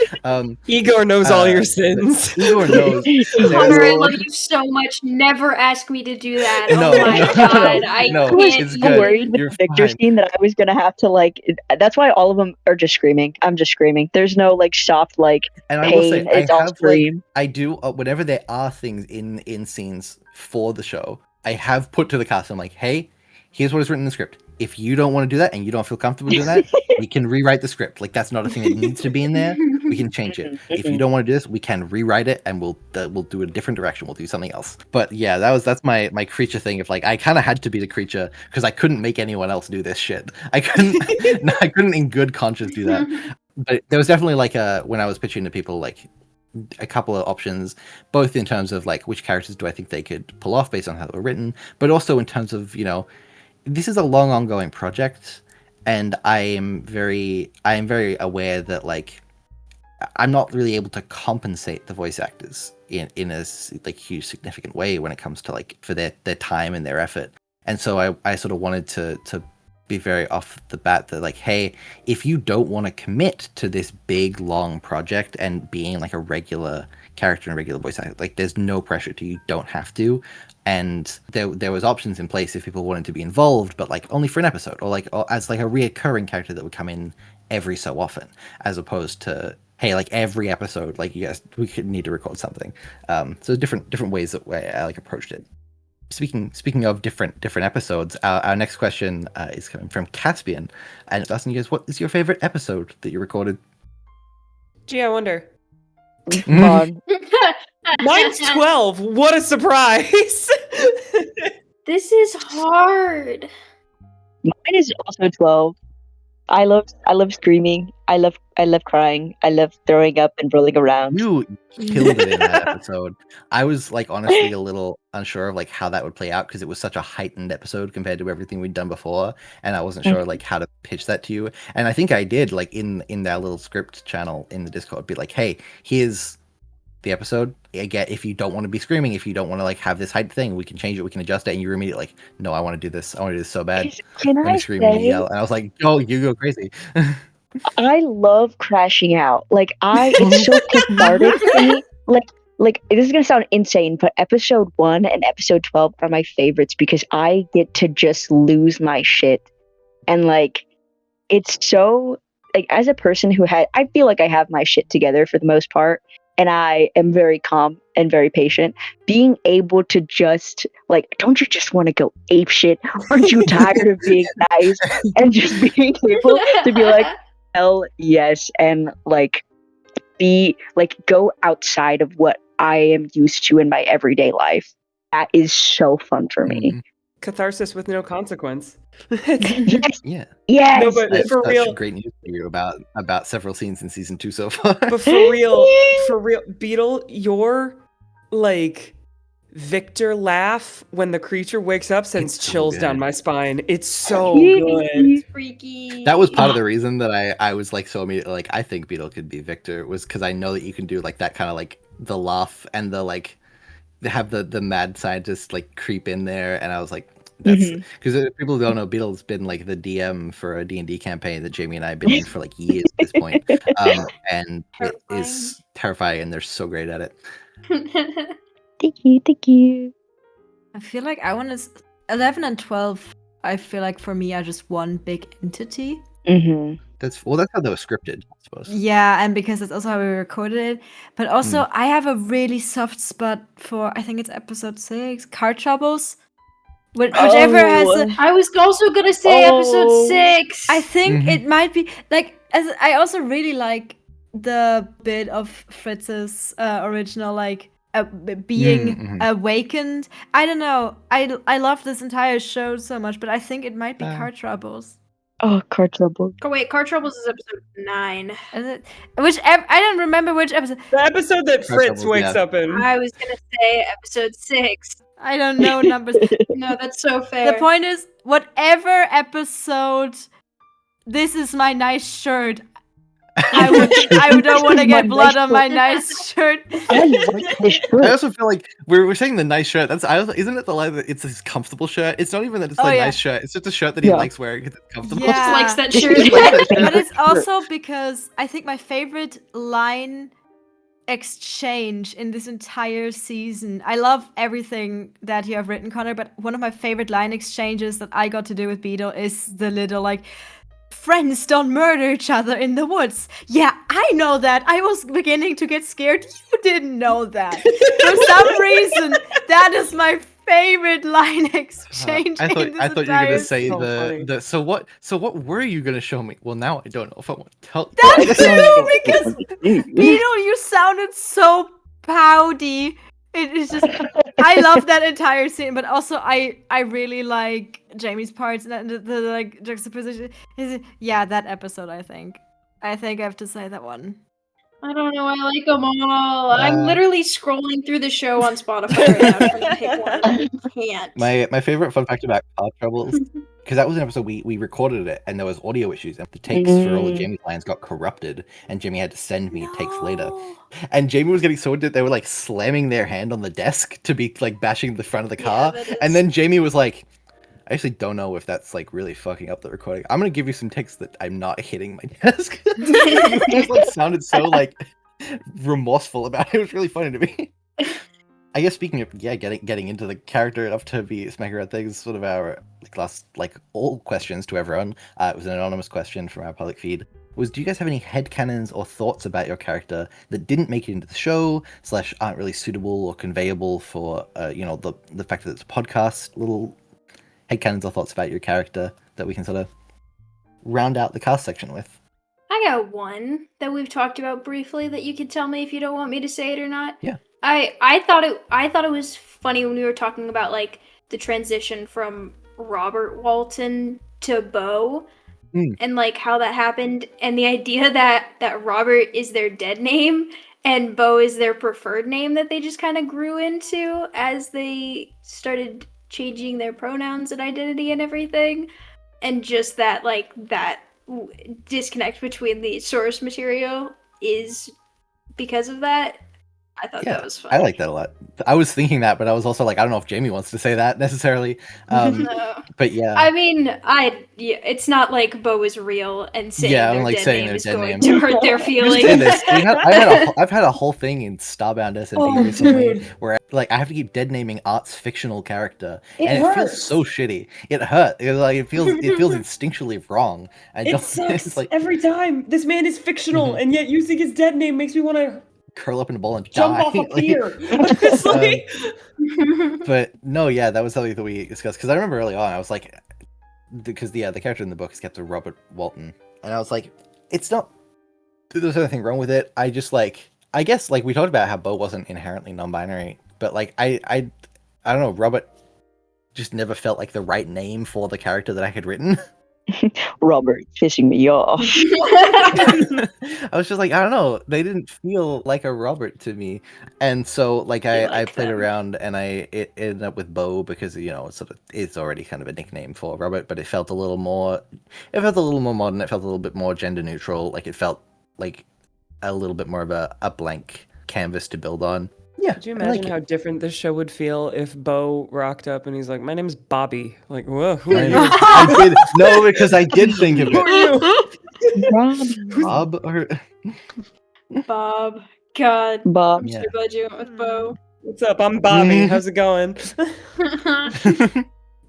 Speaker 3: Igor knows all your sins.
Speaker 1: Igor knows.
Speaker 6: Connor, I love you so much. Never ask me to do that.
Speaker 1: No,
Speaker 6: oh my God, I can't.
Speaker 1: it's
Speaker 2: I'm
Speaker 1: good.
Speaker 2: worried with
Speaker 1: You're
Speaker 2: the Victor
Speaker 1: fine.
Speaker 2: scene that I was gonna have to like. That's why all of them are just screaming. I'm just screaming. There's no like soft like
Speaker 1: And I will say,
Speaker 2: pain. It's all scream.
Speaker 1: I do whenever there are things in scenes for the show, I have put to the cast. I'm like, hey, here's what is written in the script. If you don't want to do that and you don't feel comfortable doing that, we can rewrite the script. Like that's not a thing that needs to be in there. We can change it. If you don't want to do this, we can rewrite it and we'll do a different direction. We'll do something else. But yeah, that's my creature thing. Of like, I kind of had to be the creature because I couldn't make anyone else do this shit. I couldn't in good conscience do that. But there was definitely like when I was pitching to people like a couple of options, both in terms of like which characters do I think they could pull off based on how they were written, but also in terms of, you know, this is a long ongoing project, and I am very aware that like I'm not really able to compensate the voice actors in a like huge significant way when it comes to like for their time and their effort. And so I sort of wanted to be very off the bat that like, hey, if you don't want to commit to this big long project and being like a regular character and a regular voice actor, like there's no pressure to you don't have to. And there was options in place if people wanted to be involved, but like only for an episode or as like a reoccurring character that would come in every so often, as opposed to hey, like every episode, like you guys, we could need to record something. So different ways that I like approached it. Speaking of different episodes, our next question is coming from Caspian, and it's asking you guys, what is your favorite episode that you recorded?
Speaker 3: Gee, I wonder.
Speaker 2: Fun.
Speaker 3: Mine's 12. What a surprise!
Speaker 6: This is hard.
Speaker 2: Mine is also 12. I love screaming. I love crying. I love throwing up and rolling around.
Speaker 1: You killed it in that episode. I was like honestly a little unsure of like how that would play out because it was such a heightened episode compared to everything we'd done before, and I wasn't sure like how to pitch that to you. And I think I did like in that little script channel in the Discord, be like, hey, here's the episode. Again, if you don't want to be screaming, if you don't want to like have this height thing, we can change it, we can adjust it. And you were immediately like, no, I want to do this. I want to do this so bad.
Speaker 2: Can
Speaker 1: when
Speaker 2: I
Speaker 1: you scream and you
Speaker 2: say,
Speaker 1: yell, and I was like, oh, you go crazy.
Speaker 2: I love crashing out. Like it's so cathartic to me. Like this is gonna sound insane, but episode 1 and episode 12 are my favorites because I get to just lose my shit. And like it's so like as a person who I feel like I have my shit together for the most part, and I am very calm and very patient. Being able to just like, don't you just want to go ape shit? Aren't you tired of being nice? And just being able to be like, hell yes, and like be like go outside of what I am used to in my everyday life. That is so fun for me.
Speaker 3: Catharsis with no consequence.
Speaker 2: Yes.
Speaker 1: Yeah.
Speaker 2: Yes.
Speaker 3: No, but
Speaker 1: That's
Speaker 3: for real,
Speaker 1: great news for you about several scenes in season 2 so far.
Speaker 3: but for real, Beetle, your like Victor laugh when the creature wakes up sends
Speaker 1: It's so
Speaker 3: chills
Speaker 1: good.
Speaker 3: down my spine. It's so good.
Speaker 6: Freaky.
Speaker 1: That was part of the reason that I was like so immediately like I think Beetle could be Victor was because I know that you can do like that kind of like the laugh and the like have the mad scientist like creep in there, and I was like that's because people who don't know, Beetle's been like the DM for a D&D campaign that Jamie and I have been in for like years at this point, and it is terrifying, and they're so great at it.
Speaker 2: Thank you.
Speaker 5: I feel like 11 and 12. I feel like for me are just one big entity.
Speaker 1: That's how that was scripted, I suppose.
Speaker 5: Yeah, and because that's also how we recorded it. But also, I have a really soft spot for, I think it's episode 6, Car Troubles. Whichever has
Speaker 6: I was also gonna say episode 6.
Speaker 5: I think it might be, like, as I also really like the bit of Fritz's original, like, being awakened. I don't know. I love this entire show so much, but I think it might be Car Troubles.
Speaker 2: Oh, Car Trouble.
Speaker 6: Oh wait, Car Troubles is episode 9.
Speaker 5: Is it? I don't remember which episode.
Speaker 3: The episode that
Speaker 1: Car
Speaker 3: Fritz
Speaker 1: Troubles,
Speaker 3: wakes
Speaker 1: yeah.
Speaker 3: up in.
Speaker 6: I was gonna say episode 6.
Speaker 5: I don't know numbers.
Speaker 6: No, that's so fair.
Speaker 5: The point is, whatever episode, this is my nice shirt. I don't want to get blood on my nice shirt.
Speaker 2: I like this shirt.
Speaker 1: I also feel like we're saying the nice shirt. Isn't it the line that it's his comfortable shirt? It's not even that it's nice shirt. It's just a shirt that he likes wearing because it's comfortable.
Speaker 5: Yeah.
Speaker 6: likes that shirt.
Speaker 5: But it's also because I think my favorite line exchange in this entire season. I love everything that you have written, Connor, but one of my favorite line exchanges that I got to do with Beetle is the little like, friends don't murder each other in the woods. Yeah, I know that. I was beginning to get scared. You didn't know that. For some reason, that is my favorite line exchange.
Speaker 1: I thought you were gonna say
Speaker 3: so
Speaker 1: so what were you gonna show me? Well, now I don't know if I want to tell you.
Speaker 5: That's true, because Beetle, you sounded so pouty. It is just, I love that entire scene, but also I really like Jamie's parts and the like juxtaposition. Yeah, that episode. I think I have to say that one.
Speaker 6: I don't know. I like them all. I'm literally scrolling through the show on Spotify right now trying to pick one. I can't.
Speaker 1: My favorite fun fact about Car Troubles because that was an episode we recorded it and there was audio issues and the takes for all of Jamie's lines got corrupted and Jamie had to send me takes later. And Jamie was getting so into it, they were like slamming their hand on the desk to be like bashing the front of the car. And then Jamie was like, I actually don't know if that's like really fucking up the recording. I'm gonna give you some takes that I'm not hitting my desk. It just like sounded so like remorseful about it. It was really funny to me. I guess speaking of getting into the character enough to be smacking around things, sort of our last all questions to everyone. It was an anonymous question from our public feed. Do you guys have any headcanons or thoughts about your character that didn't make it into the show / aren't really suitable or conveyable for the fact that it's a podcast? Little headcanons or thoughts about your character that we can sort of round out the cast section with.
Speaker 6: I got one that we've talked about briefly that you can tell me if you don't want me to say it or not.
Speaker 1: Yeah.
Speaker 6: I thought it was funny when we were talking about like the transition from Robert Walton to Bo and like how that happened, and the idea that Robert is their dead name and Bo is their preferred name that they just kind of grew into as they started changing their pronouns and identity and everything, and just that disconnect between the source material is because of that. I thought that was funny.
Speaker 1: I like that a lot. I was thinking that, but I was also like, I don't know if Jamie wants to say that necessarily.
Speaker 6: No.
Speaker 1: But yeah.
Speaker 6: I mean, it's not like Bo is real and saying their dead name is going to hurt their feelings.
Speaker 1: I've had a whole thing in Starbound SMP recently where I have to keep dead naming Art's fictional character, and it feels so shitty. It hurt. It feels instinctually wrong.
Speaker 3: It sucks every time. This man is fictional, and yet using his dead name makes me want to
Speaker 1: curl up in a ball and
Speaker 3: jump
Speaker 1: die.
Speaker 3: Off a pier.
Speaker 1: But no, yeah, that was something that we discussed because I remember early on I was like, because the character in the book is kept to Robert Walton, and I was like, it's not. There's anything wrong with it. I just I guess we talked about how Bo wasn't inherently non-binary, but I don't know. Robert just never felt like the right name for the character that I had written.
Speaker 2: Robert pissing me off.
Speaker 1: I was just like, I don't know. They didn't feel like a Robert to me, and so I played around, and it ended up with Bo because it's already kind of a nickname for Robert, but it felt a little more. It felt a little more modern. It felt a little bit more gender neutral. It felt like a little bit more of a blank canvas to build on. Yeah.
Speaker 3: Could you imagine how different this show would feel if Bo rocked up and he's like, "My name's Bobby." Like, whoa, who are you?
Speaker 1: No, because I did think of it.
Speaker 3: Who are you?
Speaker 1: Bob or
Speaker 6: Bob. God.
Speaker 2: Bob.
Speaker 6: I'm so glad you went with Bo.
Speaker 3: What's up? I'm Bobby. How's it going?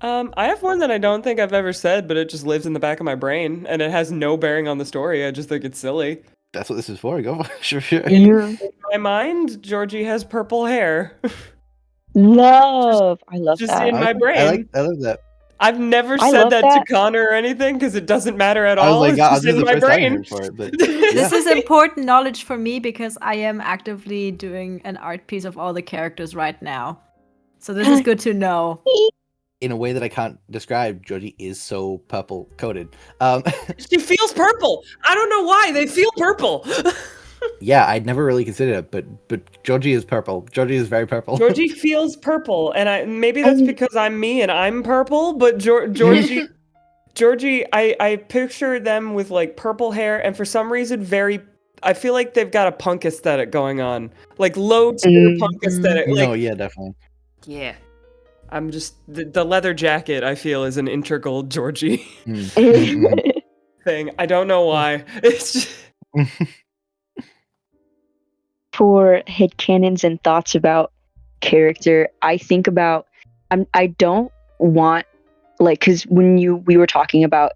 Speaker 3: I have one that I don't think I've ever said, but it just lives in the back of my brain, and it has no bearing on the story. I just think it's silly.
Speaker 1: That's what this is for. Go for sure.
Speaker 3: In my mind, Georgie has purple hair.
Speaker 2: I love
Speaker 3: just
Speaker 2: that.
Speaker 3: in my brain.
Speaker 1: I love that.
Speaker 3: I've never said that to Connor or anything because it doesn't matter at all.
Speaker 1: I was like,
Speaker 3: it's just in my brain.
Speaker 5: This is important knowledge for me because I am actively doing an art piece of all the characters right now. So this is good to know.
Speaker 1: In a way that I can't describe, Georgie is so purple coated.
Speaker 3: She feels purple. I don't know why. They feel purple.
Speaker 1: Yeah, I'd never really considered it, but Georgie is purple. Georgie is very purple.
Speaker 3: Georgie feels purple, and maybe that's because I'm me and I'm purple. But Georgie, I picture them with purple hair, and for some reason, I feel like they've got a punk aesthetic going on, low tier punk aesthetic.
Speaker 1: No, yeah, definitely.
Speaker 3: Yeah. I'm just the leather jacket. I feel is an integral Georgie thing. I don't know why. It's just...
Speaker 2: For headcanons and thoughts about character, I think about I don't want because when we were talking about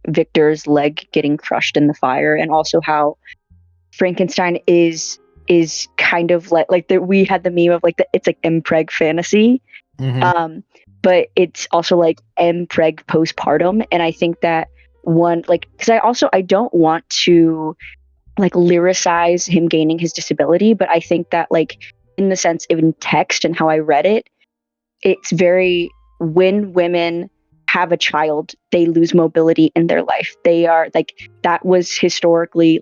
Speaker 2: Victor's leg getting crushed in the fire, and also how Frankenstein is kind of we had the meme of it's impreg fantasy.
Speaker 1: Mm-hmm.
Speaker 2: But it's also impreg postpartum, and I think that one because I don't want to lyricize him gaining his disability, but I think that in the sense of in text and how I read it, it's very when women have a child, they lose mobility in their life. They are that was historically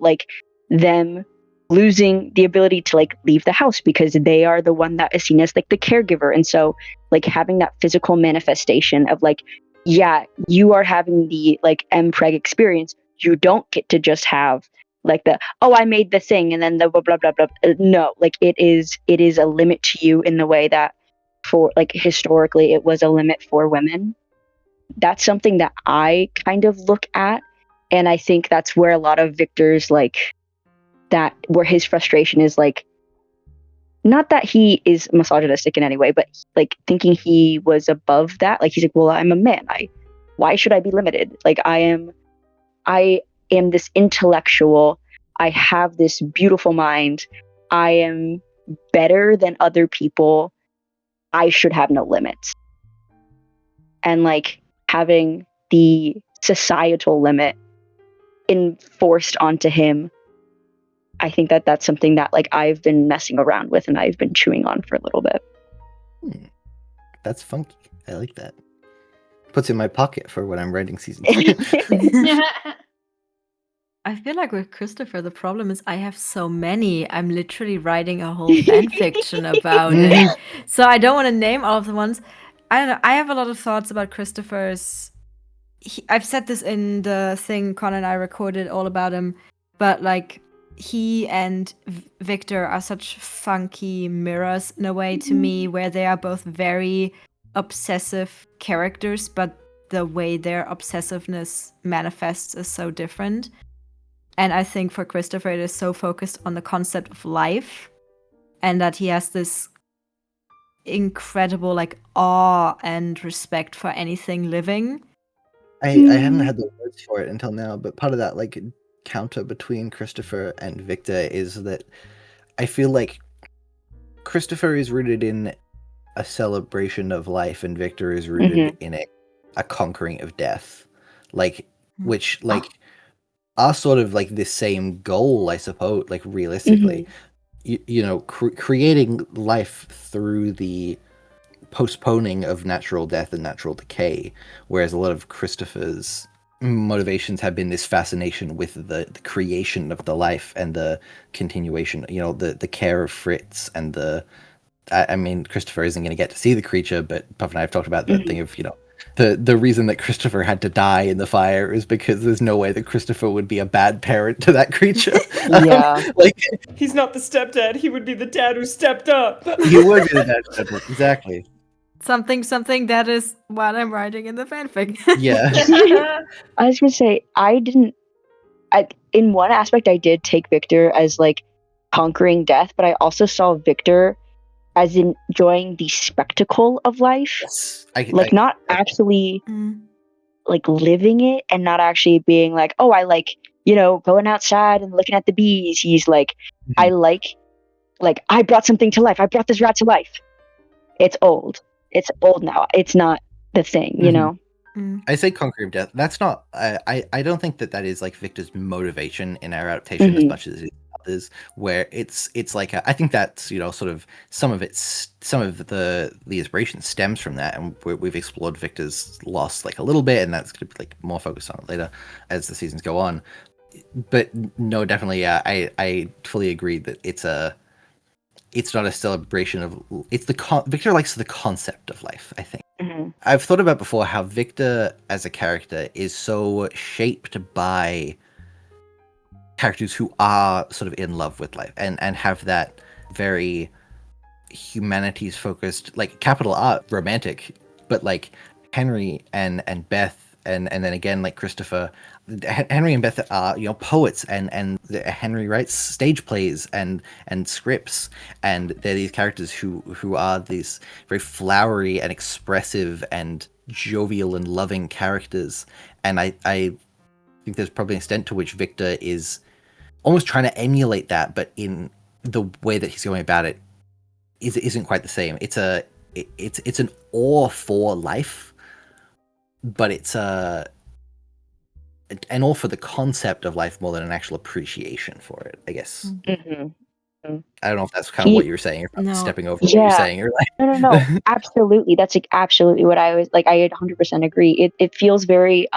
Speaker 2: them losing the ability to leave the house because they are the one that is seen as the caregiver, and so having that physical manifestation of yeah, you are having the like mpreg experience. You don't get to just have like the, oh, I made the thing and then the blah blah blah blah. No, like it is a limit to you in the way that for like historically it was a limit for women. That's something that I kind of look at, and I think that's where a lot of Victor's like that where his frustration is like, not that he is misogynistic in any way, but like thinking he was above that. Like he's like, well, I'm a man. Why should I be limited? Like I am this intellectual. I have this beautiful mind. I am better than other people. I should have no limits. And like having the societal limit enforced onto him, I think that that's something that like I've been messing around with and I've been chewing on for a little bit.
Speaker 1: That's funky. I like that. Puts in my pocket for when I'm writing season 2.
Speaker 5: I feel like with Christopher, the problem is I have so many. I'm literally writing a whole fan fiction about it. So I don't want to name all of the ones. I don't know. I have a lot of thoughts about Christopher's. I've said this in the thing Con and I recorded all about him, but like he and Victor are such funky mirrors in a way to me, where they are both very obsessive characters, but the way their obsessiveness manifests is so different. And I think for Christopher, it is so focused on the concept of life, and that he has this incredible like awe and respect for anything living.
Speaker 1: I haven't had the words for it until now, but part of that like counter between Christopher and Victor is that I feel like Christopher is rooted in a celebration of life, and Victor is rooted in a conquering of death, like which like are sort of like the same goal, I suppose. Like realistically, you know, creating life through the postponing of natural death and natural decay, whereas a lot of Christopher's motivations have been this fascination with the creation of the life and the continuation, you know, the care of Fritz and the I mean, Christopher isn't going to get to see the creature, but Puff and I have talked about that thing of, you know, the reason that Christopher had to die in the fire is because there's no way that Christopher would be a bad parent to that creature. Like
Speaker 3: he's not the stepdad. He would be the dad who stepped up.
Speaker 1: He would be the dad who stepped up, exactly.
Speaker 5: Something that is what I'm writing in the fanfic.
Speaker 1: Yeah.
Speaker 2: I was gonna say in one aspect I did take Victor as like conquering death, but I also saw Victor as enjoying the spectacle of life.
Speaker 1: Yes.
Speaker 2: Not actually like living it, and not actually being like, oh, I like, you know, going outside and looking at the bees. He's like, I like I brought something to life. I brought this rat to life. It's old now. It's not the thing, you know?
Speaker 1: I say conquering death. That's not. I don't think that is like Victor's motivation in our adaptation as much as it is others. Where it's like I think that's, you know, sort of some of the inspiration stems from that, and we've explored Victor's loss like a little bit, and that's going to be like more focused on it later as the seasons go on. But no, definitely, I fully agree that it's not a celebration of. It's Victor likes the concept of life, I think. I've thought about before how Victor as a character is so shaped by characters who are sort of in love with life and have that very humanities focused, like capital R romantic, but like Henry and Beth and then again like Christopher. Henry and Beth are, you know, poets, and Henry writes stage plays and scripts, and they're these characters who are these very flowery and expressive and jovial and loving characters. And I think there's probably an extent to which Victor is almost trying to emulate that, but in the way that he's going about it isn't quite the same. It's an awe for life, but it's and all for the concept of life more than an actual appreciation for it, I guess. I don't know if that's kind of what you were saying. You're stepping over what you're saying. You're like...
Speaker 2: No. Absolutely. That's like absolutely what I was like. I 100% agree. It feels very,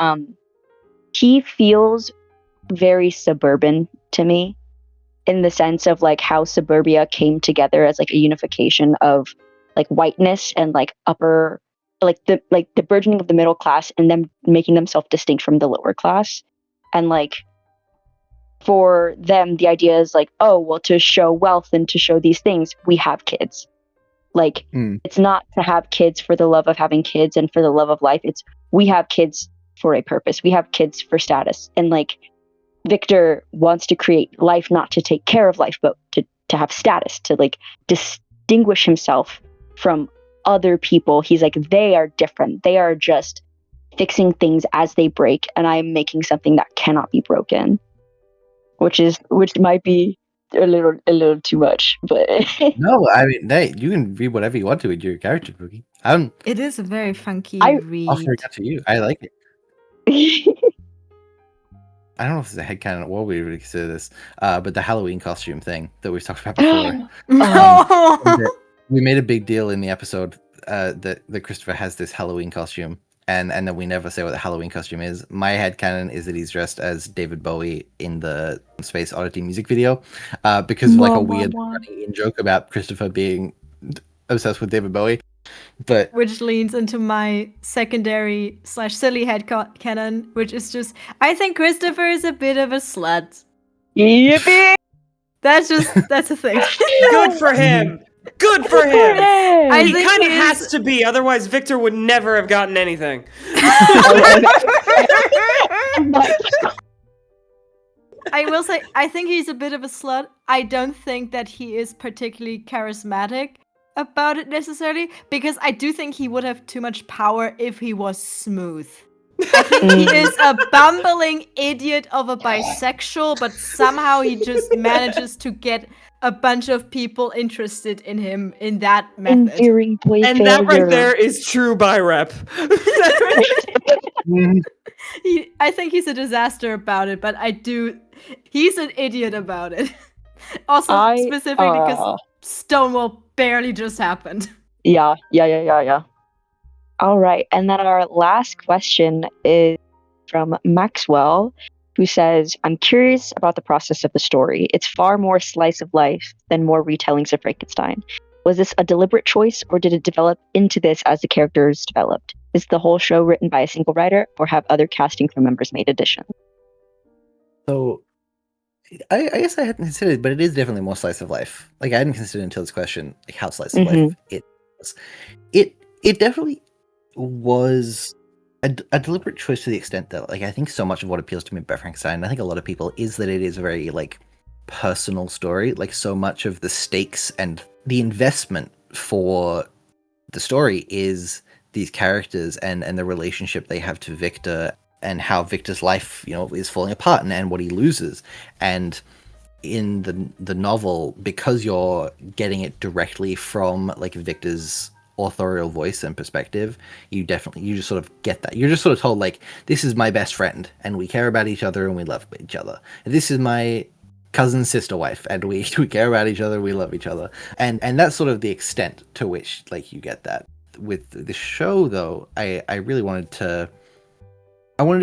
Speaker 2: he feels very suburban to me, in the sense of like how suburbia came together as like a unification of like whiteness and like upper the burgeoning of the middle class and them making themselves distinct from the lower class. And like for them, the idea is like, oh, well, to show wealth and to show these things, we have kids. Like, it's not to have kids for the love of having kids and for the love of life. It's we have kids for a purpose. We have kids for status. And like Victor wants to create life, not to take care of life, but to have status, to like distinguish himself from other people. He's like, they are different. They are just fixing things as they break, and I'm making something that cannot be broken. Which might be a little too much, but
Speaker 1: no, I mean, hey, you can read whatever you want to with your character, Boogie.
Speaker 5: It is a very funky read.
Speaker 1: Offering it to you. I like it. I don't know if it's a headcanon or what we would consider this, but the Halloween costume thing that we've talked about before. We made a big deal in the episode that Christopher has this Halloween costume, and then we never say what the Halloween costume is. My headcanon is that he's dressed as David Bowie in the Space Oddity music video, because of like a weird running joke about Christopher being obsessed with David Bowie. But
Speaker 5: which leans into my secondary / silly headcanon, which is just, I think Christopher is a bit of a slut.
Speaker 2: Yippee!
Speaker 5: That's a thing.
Speaker 3: Good for him. Good for him.
Speaker 5: He
Speaker 3: kind of has to be, otherwise Victor would never have gotten anything.
Speaker 5: I will say, I think he's a bit of a slut. I don't think that he is particularly charismatic about it necessarily, because I do think he would have too much power if he was smooth. I think he is a bumbling idiot of a bisexual, but somehow he just manages to get a bunch of people interested in him in that method.
Speaker 3: And that right there is true bi rep.
Speaker 5: I think he's a disaster about it, but he's an idiot about it. Also, specifically because Stonewall barely just happened.
Speaker 2: Yeah. All right, and then our last question is from Maxwell, who says, I'm curious about the process of the story. It's far more slice of life than more retellings of Frankenstein. Was this a deliberate choice, or did it develop into this as the characters developed? Is the whole show written by a single writer, or have other casting crew members made additions?
Speaker 1: So, I guess I hadn't considered, but it is definitely more slice of life. Like, I hadn't considered until this question, like how slice of life it was. It definitely was a deliberate choice to the extent that, like, I think so much of what appeals to me about Frankenstein, and I think a lot of people, is that it is a very, like, personal story. Like, so much of the stakes and the investment for the story is these characters and the relationship they have to Victor, and how Victor's life, is falling apart and what he loses. And in the novel, because you're getting it directly from, like, Victor's authorial voice and perspective, you just sort of get that. You're just sort of told, like, this is my best friend and we care about each other and we love each other. This is my cousin's sister wife and we care about each other, we love each other. And that's sort of the extent to which, like, you get that. With the show, though, I really wanted to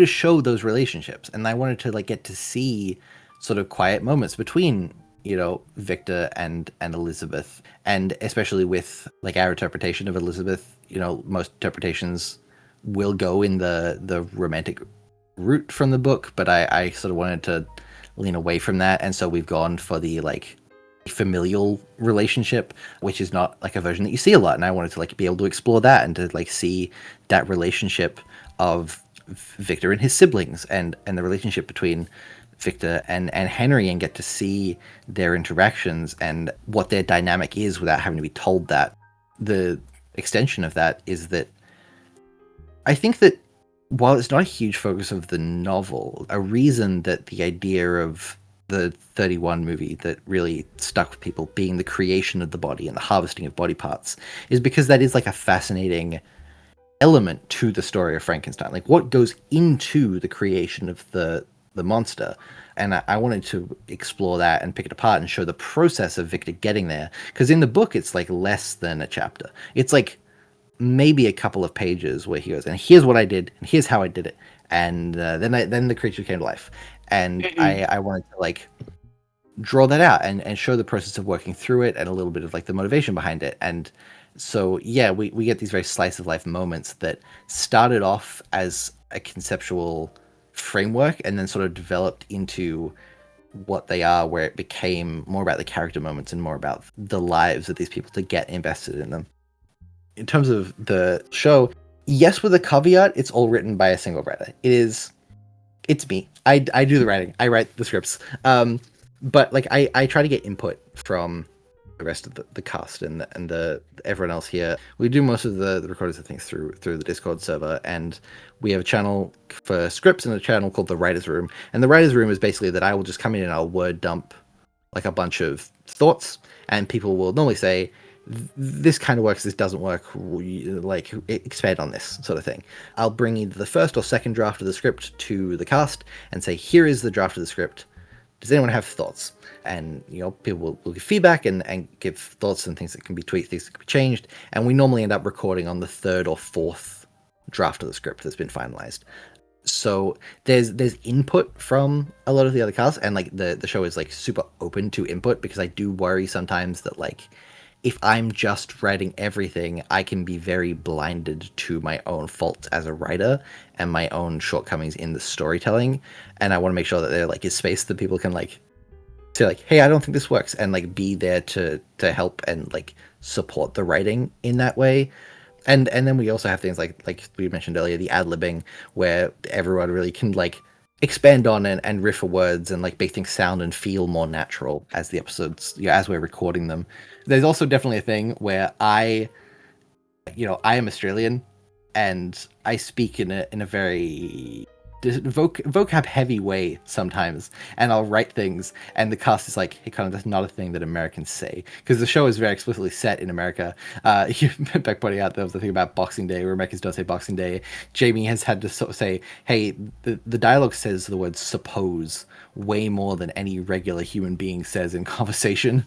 Speaker 1: show those relationships, and I wanted to, like, get to see sort of quiet moments between Victor and Elizabeth, and especially with, like, our interpretation of Elizabeth, most interpretations will go in the romantic route from the book, but I sort of wanted to lean away from that, and so we've gone for the, like, familial relationship, which is not, like, a version that you see a lot, and I wanted to, like, be able to explore that and to, like, see that relationship of Victor and his siblings, and the relationship between Victor and Henry, and get to see their interactions and what their dynamic is without having to be told that. The extension of that is that I think that while it's not a huge focus of the novel, a reason that the idea of the 31 movie that really stuck with people being the creation of the body and the harvesting of body parts is because that is, like, a fascinating element to the story of Frankenstein. Like, what goes into the creation of the monster. And I wanted to explore that and pick it apart and show the process of Victor getting there. Because in the book, it's, like, less than a chapter. It's, like, maybe a couple of pages where he goes, and here's what I did, and here's how I did it. And then the creature came to life. And I wanted to, like, draw that out and show the process of working through it and a little bit of, like, the motivation behind it. And So yeah, we get these very slice of life moments that started off as a conceptual framework and then sort of developed into what they are, where it became more about the character moments and more about the lives of these people to get invested in them. In terms of the show, yes, with a caveat, it's all written by a single writer. It's me. I do the writing. I write the scripts. But like I try to get input from the rest of the cast and the everyone else here. We do most of the recordings of things through the Discord server, and we have a channel for scripts and a channel called the Writers Room. And the Writers Room is basically that I will just come in and I'll word dump like a bunch of thoughts, and people will normally say, this kind of works, this doesn't work, like expand on this sort of thing. I'll bring either the first or second draft of the script to the cast and say, here is the draft of the script. Does anyone have thoughts? And people will give feedback and give thoughts and things that can be tweaked, things that can be changed. And we normally end up recording on the third or fourth draft of the script that's been finalized. So there's input from a lot of the other cast, and like the show is like super open to input, because I do worry sometimes that like if I'm just writing everything, I can be very blinded to my own faults as a writer and my own shortcomings in the storytelling. And I want to make sure that there like is space that people can like say like, hey, I don't think this works, and like be there to help and like support the writing in that way. And then we also have things like we mentioned earlier, the ad-libbing, where everyone really can like expand on and riff for words and like make things sound and feel more natural as the episodes, as we're recording them. There's also definitely a thing where I am Australian, and I speak in a very vocab heavy way sometimes, and I'll write things and the cast is like, hey Connor, that's not a thing that Americans say, because the show is very explicitly set in America. Beck pointing out there was the thing about Boxing Day where Americans don't say Boxing Day. Jamie has had to sort of say, hey, the dialogue says the word suppose way more than any regular human being says in conversation.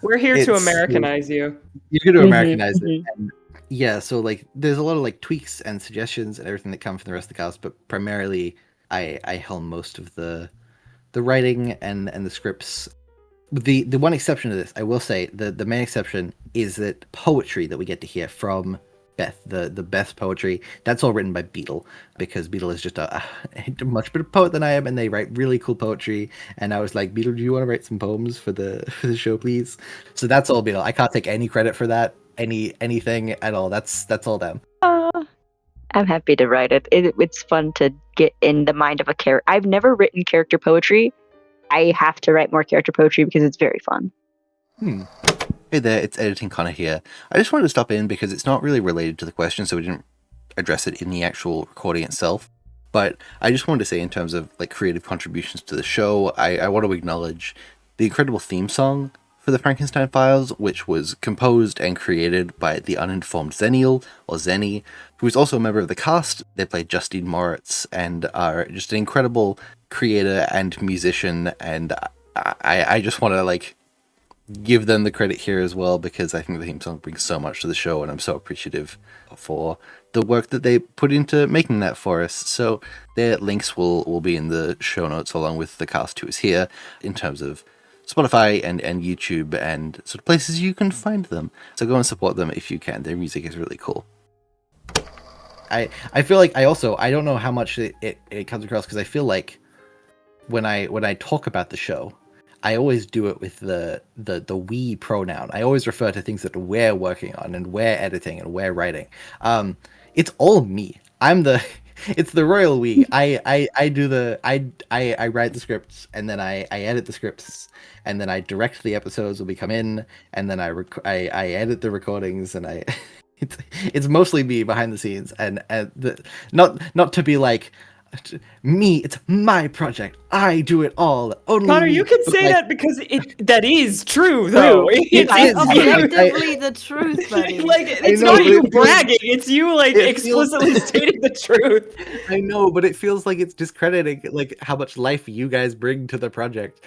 Speaker 3: We're here to Americanize you.
Speaker 1: You're here to Americanize it. And yeah, so like there's a lot of like tweaks and suggestions and everything that come from the rest of the cast, but primarily I helm most of the writing and the scripts. The one exception to this, I will say, the main exception is that poetry that we get to hear from Beth, the best poetry, that's all written by Beetle, because Beetle is just a much better poet than I am, and they write really cool poetry. And I was like, Beetle, do you want to write some poems for the show, please? So that's all Beetle. I can't take any credit for that, anything at all. That's all them.
Speaker 2: I'm happy to write it. It's fun to get in the mind of a character. I've never written character poetry. I have to write more character poetry because it's very fun.
Speaker 1: Hey there, it's Editing Connor here. I just wanted to stop in because it's not really related to the question, so we didn't address it in the actual recording itself. But I just wanted to say, in terms of like creative contributions to the show, I want to acknowledge the incredible theme song for the Frankenstein Files, which was composed and created by the uninformed Zenial, or Zenny, who is also a member of the cast. They play Justine Moritz and are just an incredible creator and musician, and I just want to like give them the credit here as well, because I think the theme song brings so much to the show, and I'm so appreciative for the work that they put into making that for us. So their links will be in the show notes, along with the cast who is here, in terms of Spotify and YouTube and sort of places you can find them. So go and support them if you can. Their music is really cool. I feel like I don't know how much it comes across, because I feel like when I talk about the show, I always do it with the we pronoun. I always refer to things that we're working on and we're editing and we're writing. It's all me. It's the royal we. I write the scripts, and then I edit the scripts, and then I direct the episodes when we come in, and then I edit the recordings, and it's mostly me behind the scenes, and not to be like me, it's my project, I do it all. Only
Speaker 3: Connor,
Speaker 1: me.
Speaker 3: you can say that because that is true, though.
Speaker 5: It's objectively the truth, buddy.
Speaker 3: Like, it's not you bragging, it's you like explicitly stating the truth.
Speaker 1: I know, but it feels like it's discrediting like how much life you guys bring to the project.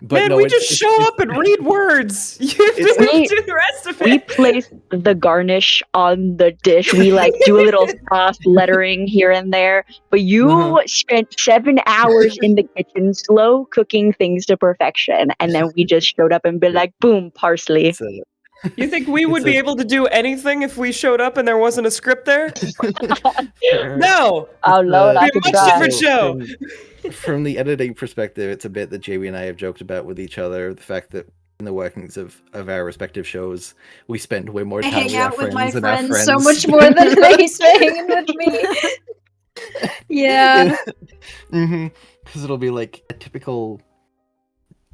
Speaker 1: But
Speaker 3: man,
Speaker 1: no,
Speaker 3: we just show up and read words. You have to do the rest of it.
Speaker 2: We place the garnish on the dish. We like do a little sauce lettering here and there. But you spent 7 hours in the kitchen, slow cooking things to perfection, and then we just showed up and been like, boom, parsley.
Speaker 3: You think we would be able to do anything if we showed up and there wasn't a script there? No.
Speaker 2: Oh Lord, I
Speaker 3: It'd be
Speaker 2: could
Speaker 3: a much
Speaker 2: try.
Speaker 3: different show.
Speaker 1: From the editing perspective, it's a bit that Jamie and I have joked about with each other. The fact that in the workings of our respective shows, we spend way more
Speaker 6: I
Speaker 1: time
Speaker 6: hang
Speaker 1: with our
Speaker 6: out with my
Speaker 1: friends than our
Speaker 6: friends
Speaker 1: friends.
Speaker 6: so much more than they hang with me. Yeah.
Speaker 1: Because it'll be like a typical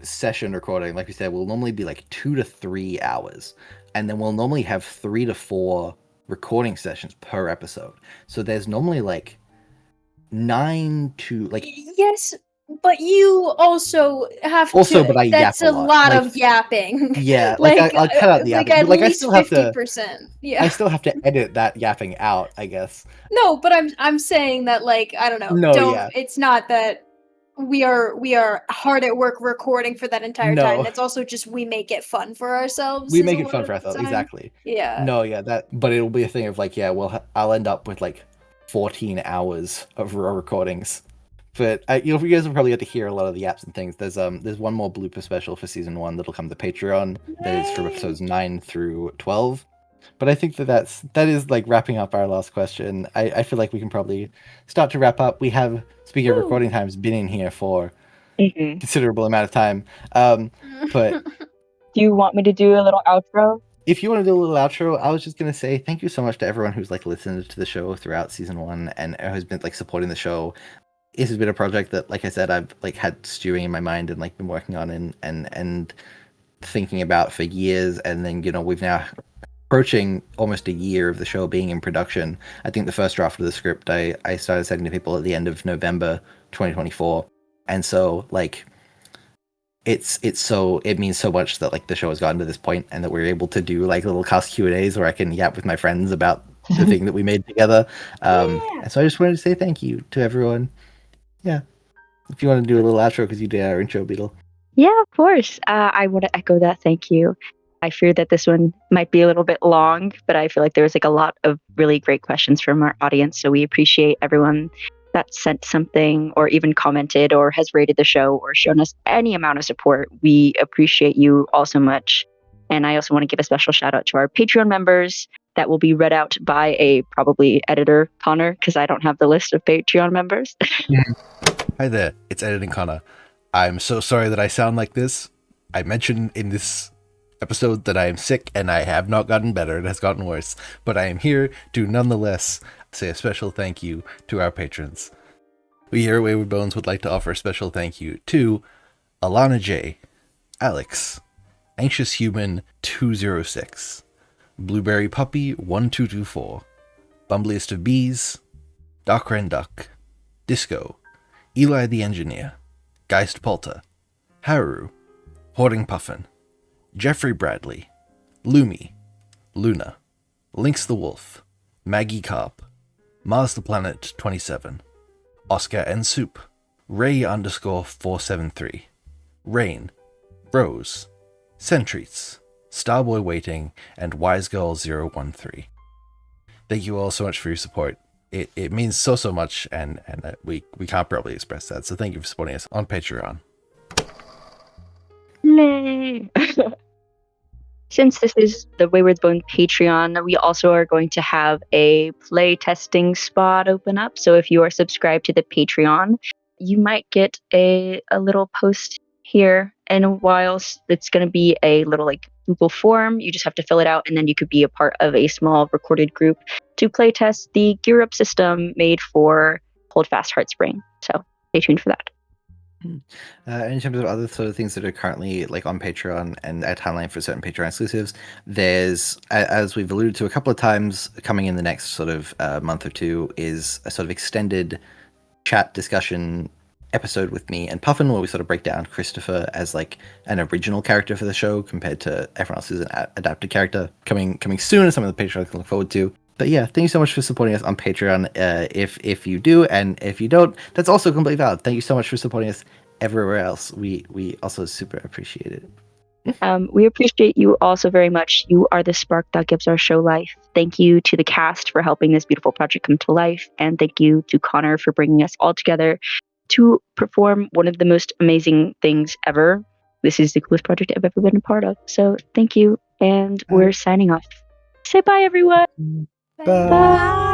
Speaker 1: session recording, like we said, will normally be like 2 to 3 hours. And then we'll normally have 3 to 4 recording sessions per episode. So there's normally like 9 to like
Speaker 6: Yes, but you also have
Speaker 1: also,
Speaker 6: to.
Speaker 1: but I
Speaker 6: That's
Speaker 1: yap
Speaker 6: a
Speaker 1: a lot.
Speaker 6: lot
Speaker 1: Like,
Speaker 6: of yapping.
Speaker 1: yeah, like I'll cut out the yapping,
Speaker 6: like at
Speaker 1: but like I
Speaker 6: least
Speaker 1: still have to
Speaker 6: 50%. Yeah.
Speaker 1: I still have to edit that yapping out, I guess.
Speaker 6: No, but I'm saying that, like, I don't know.
Speaker 1: No,
Speaker 6: Don't.
Speaker 1: yeah.
Speaker 6: It's not that we are hard at work recording for that entire time.
Speaker 1: No.
Speaker 6: It's also just we make it fun for ourselves.
Speaker 1: We
Speaker 6: is
Speaker 1: make
Speaker 6: a
Speaker 1: it
Speaker 6: lot
Speaker 1: fun
Speaker 6: of
Speaker 1: for
Speaker 6: the
Speaker 1: ourselves,
Speaker 6: time.
Speaker 1: exactly.
Speaker 6: Yeah.
Speaker 1: No, yeah, but it'll be a thing of like, yeah, I'll end up with like 14 hours of raw recordings. But you guys will probably get to hear a lot of the apps and things. There's one more blooper special for season 1 that'll come to Patreon. That is from episodes 9 through 12. But I think that is like wrapping up our last question. I feel like we can probably start to wrap up. We have, speaking of recording times, been in here for considerable amount of time. But
Speaker 2: do you want me to do a little outro?
Speaker 1: If you want to do a little outro, I was just gonna say thank you so much to everyone who's like listened to the show throughout season 1 and has been like supporting the show. This has been a project that, like I said, I've like had stewing in my mind and like been working on and thinking about for years. And then we've now approaching almost a year of the show being in production. I think the first draft of the script I started sending to people at the end of November 2024, and so like it means so much that like the show has gotten to this point and that we're able to do like little cast Q&As where I can yap with my friends about the thing that we made together. And so I just wanted to say thank you to everyone. Yeah. If you want to do a little outro because you did our intro, Beetle.
Speaker 2: Yeah, of course. I want to echo that. Thank you. I fear that this one might be a little bit long, but I feel like there was like a lot of really great questions from our audience. So we appreciate everyone that sent something or even commented or has rated the show or shown us any amount of support. We appreciate you all so much. And I also want to give a special shout out to our Patreon members that will be read out by a probably editor, Connor, because I don't have the list of Patreon members.
Speaker 1: Hi there, it's Editing Connor. I'm so sorry that I sound like this. I mentioned in this episode that I am sick and I have not gotten better. It has gotten worse. But I am here to nonetheless say a special thank you to our patrons. We here at Wayward Bones would like to offer a special thank you to Alana J, Alex, Anxious Human 206, Blueberry Puppy 1224, Bumbliest of Bees, Dockren Duck, Disco, Eli the Engineer, Geist Polta, Haru, Hoarding Puffin, Jeffrey Bradley, Lumi, Luna, Lynx the Wolf, Maggie Carp, Mars the Planet 27, Oscar and Soup, Ray_473, Rain, Rose, Sentries, Starboy Waiting, and WiseGirl013. Thank you all so much for your support. It means so much, and we can't probably express that. So thank you for supporting us on Patreon.
Speaker 2: Yay! Since this is the Wayward Bones Patreon, we also are going to have a play testing spot open up. So if you are subscribed to the Patreon, you might get a little post here in a while. It's going to be a little like Google form. You just have to fill it out, and then you could be a part of a small recorded group to play test the Gear Up system made for Hold Fast Heartspring. So stay tuned for that.
Speaker 1: In terms of other sort of things that are currently like on Patreon and a timeline for certain Patreon exclusives, there's, as we've alluded to a couple of times, coming in the next sort of month or two is a sort of extended chat discussion episode with me and Puffin, where we sort of break down Christopher as like an original character for the show compared to everyone else who's an adapted character, coming soon, and some of the Patreon can look forward to. But yeah, thank you so much for supporting us on Patreon. If you do, and if you don't, that's also completely valid. Thank you so much for supporting us everywhere else. We also super appreciate it.
Speaker 2: We appreciate you also very much. You are the spark that gives our show life. Thank you to the cast for helping this beautiful project come to life, and thank you to Connor for bringing us all together to perform one of the most amazing things ever. This is the coolest project I've ever been a part of. So thank you. And we're signing off. Say bye, everyone.
Speaker 7: Bye.
Speaker 2: Bye.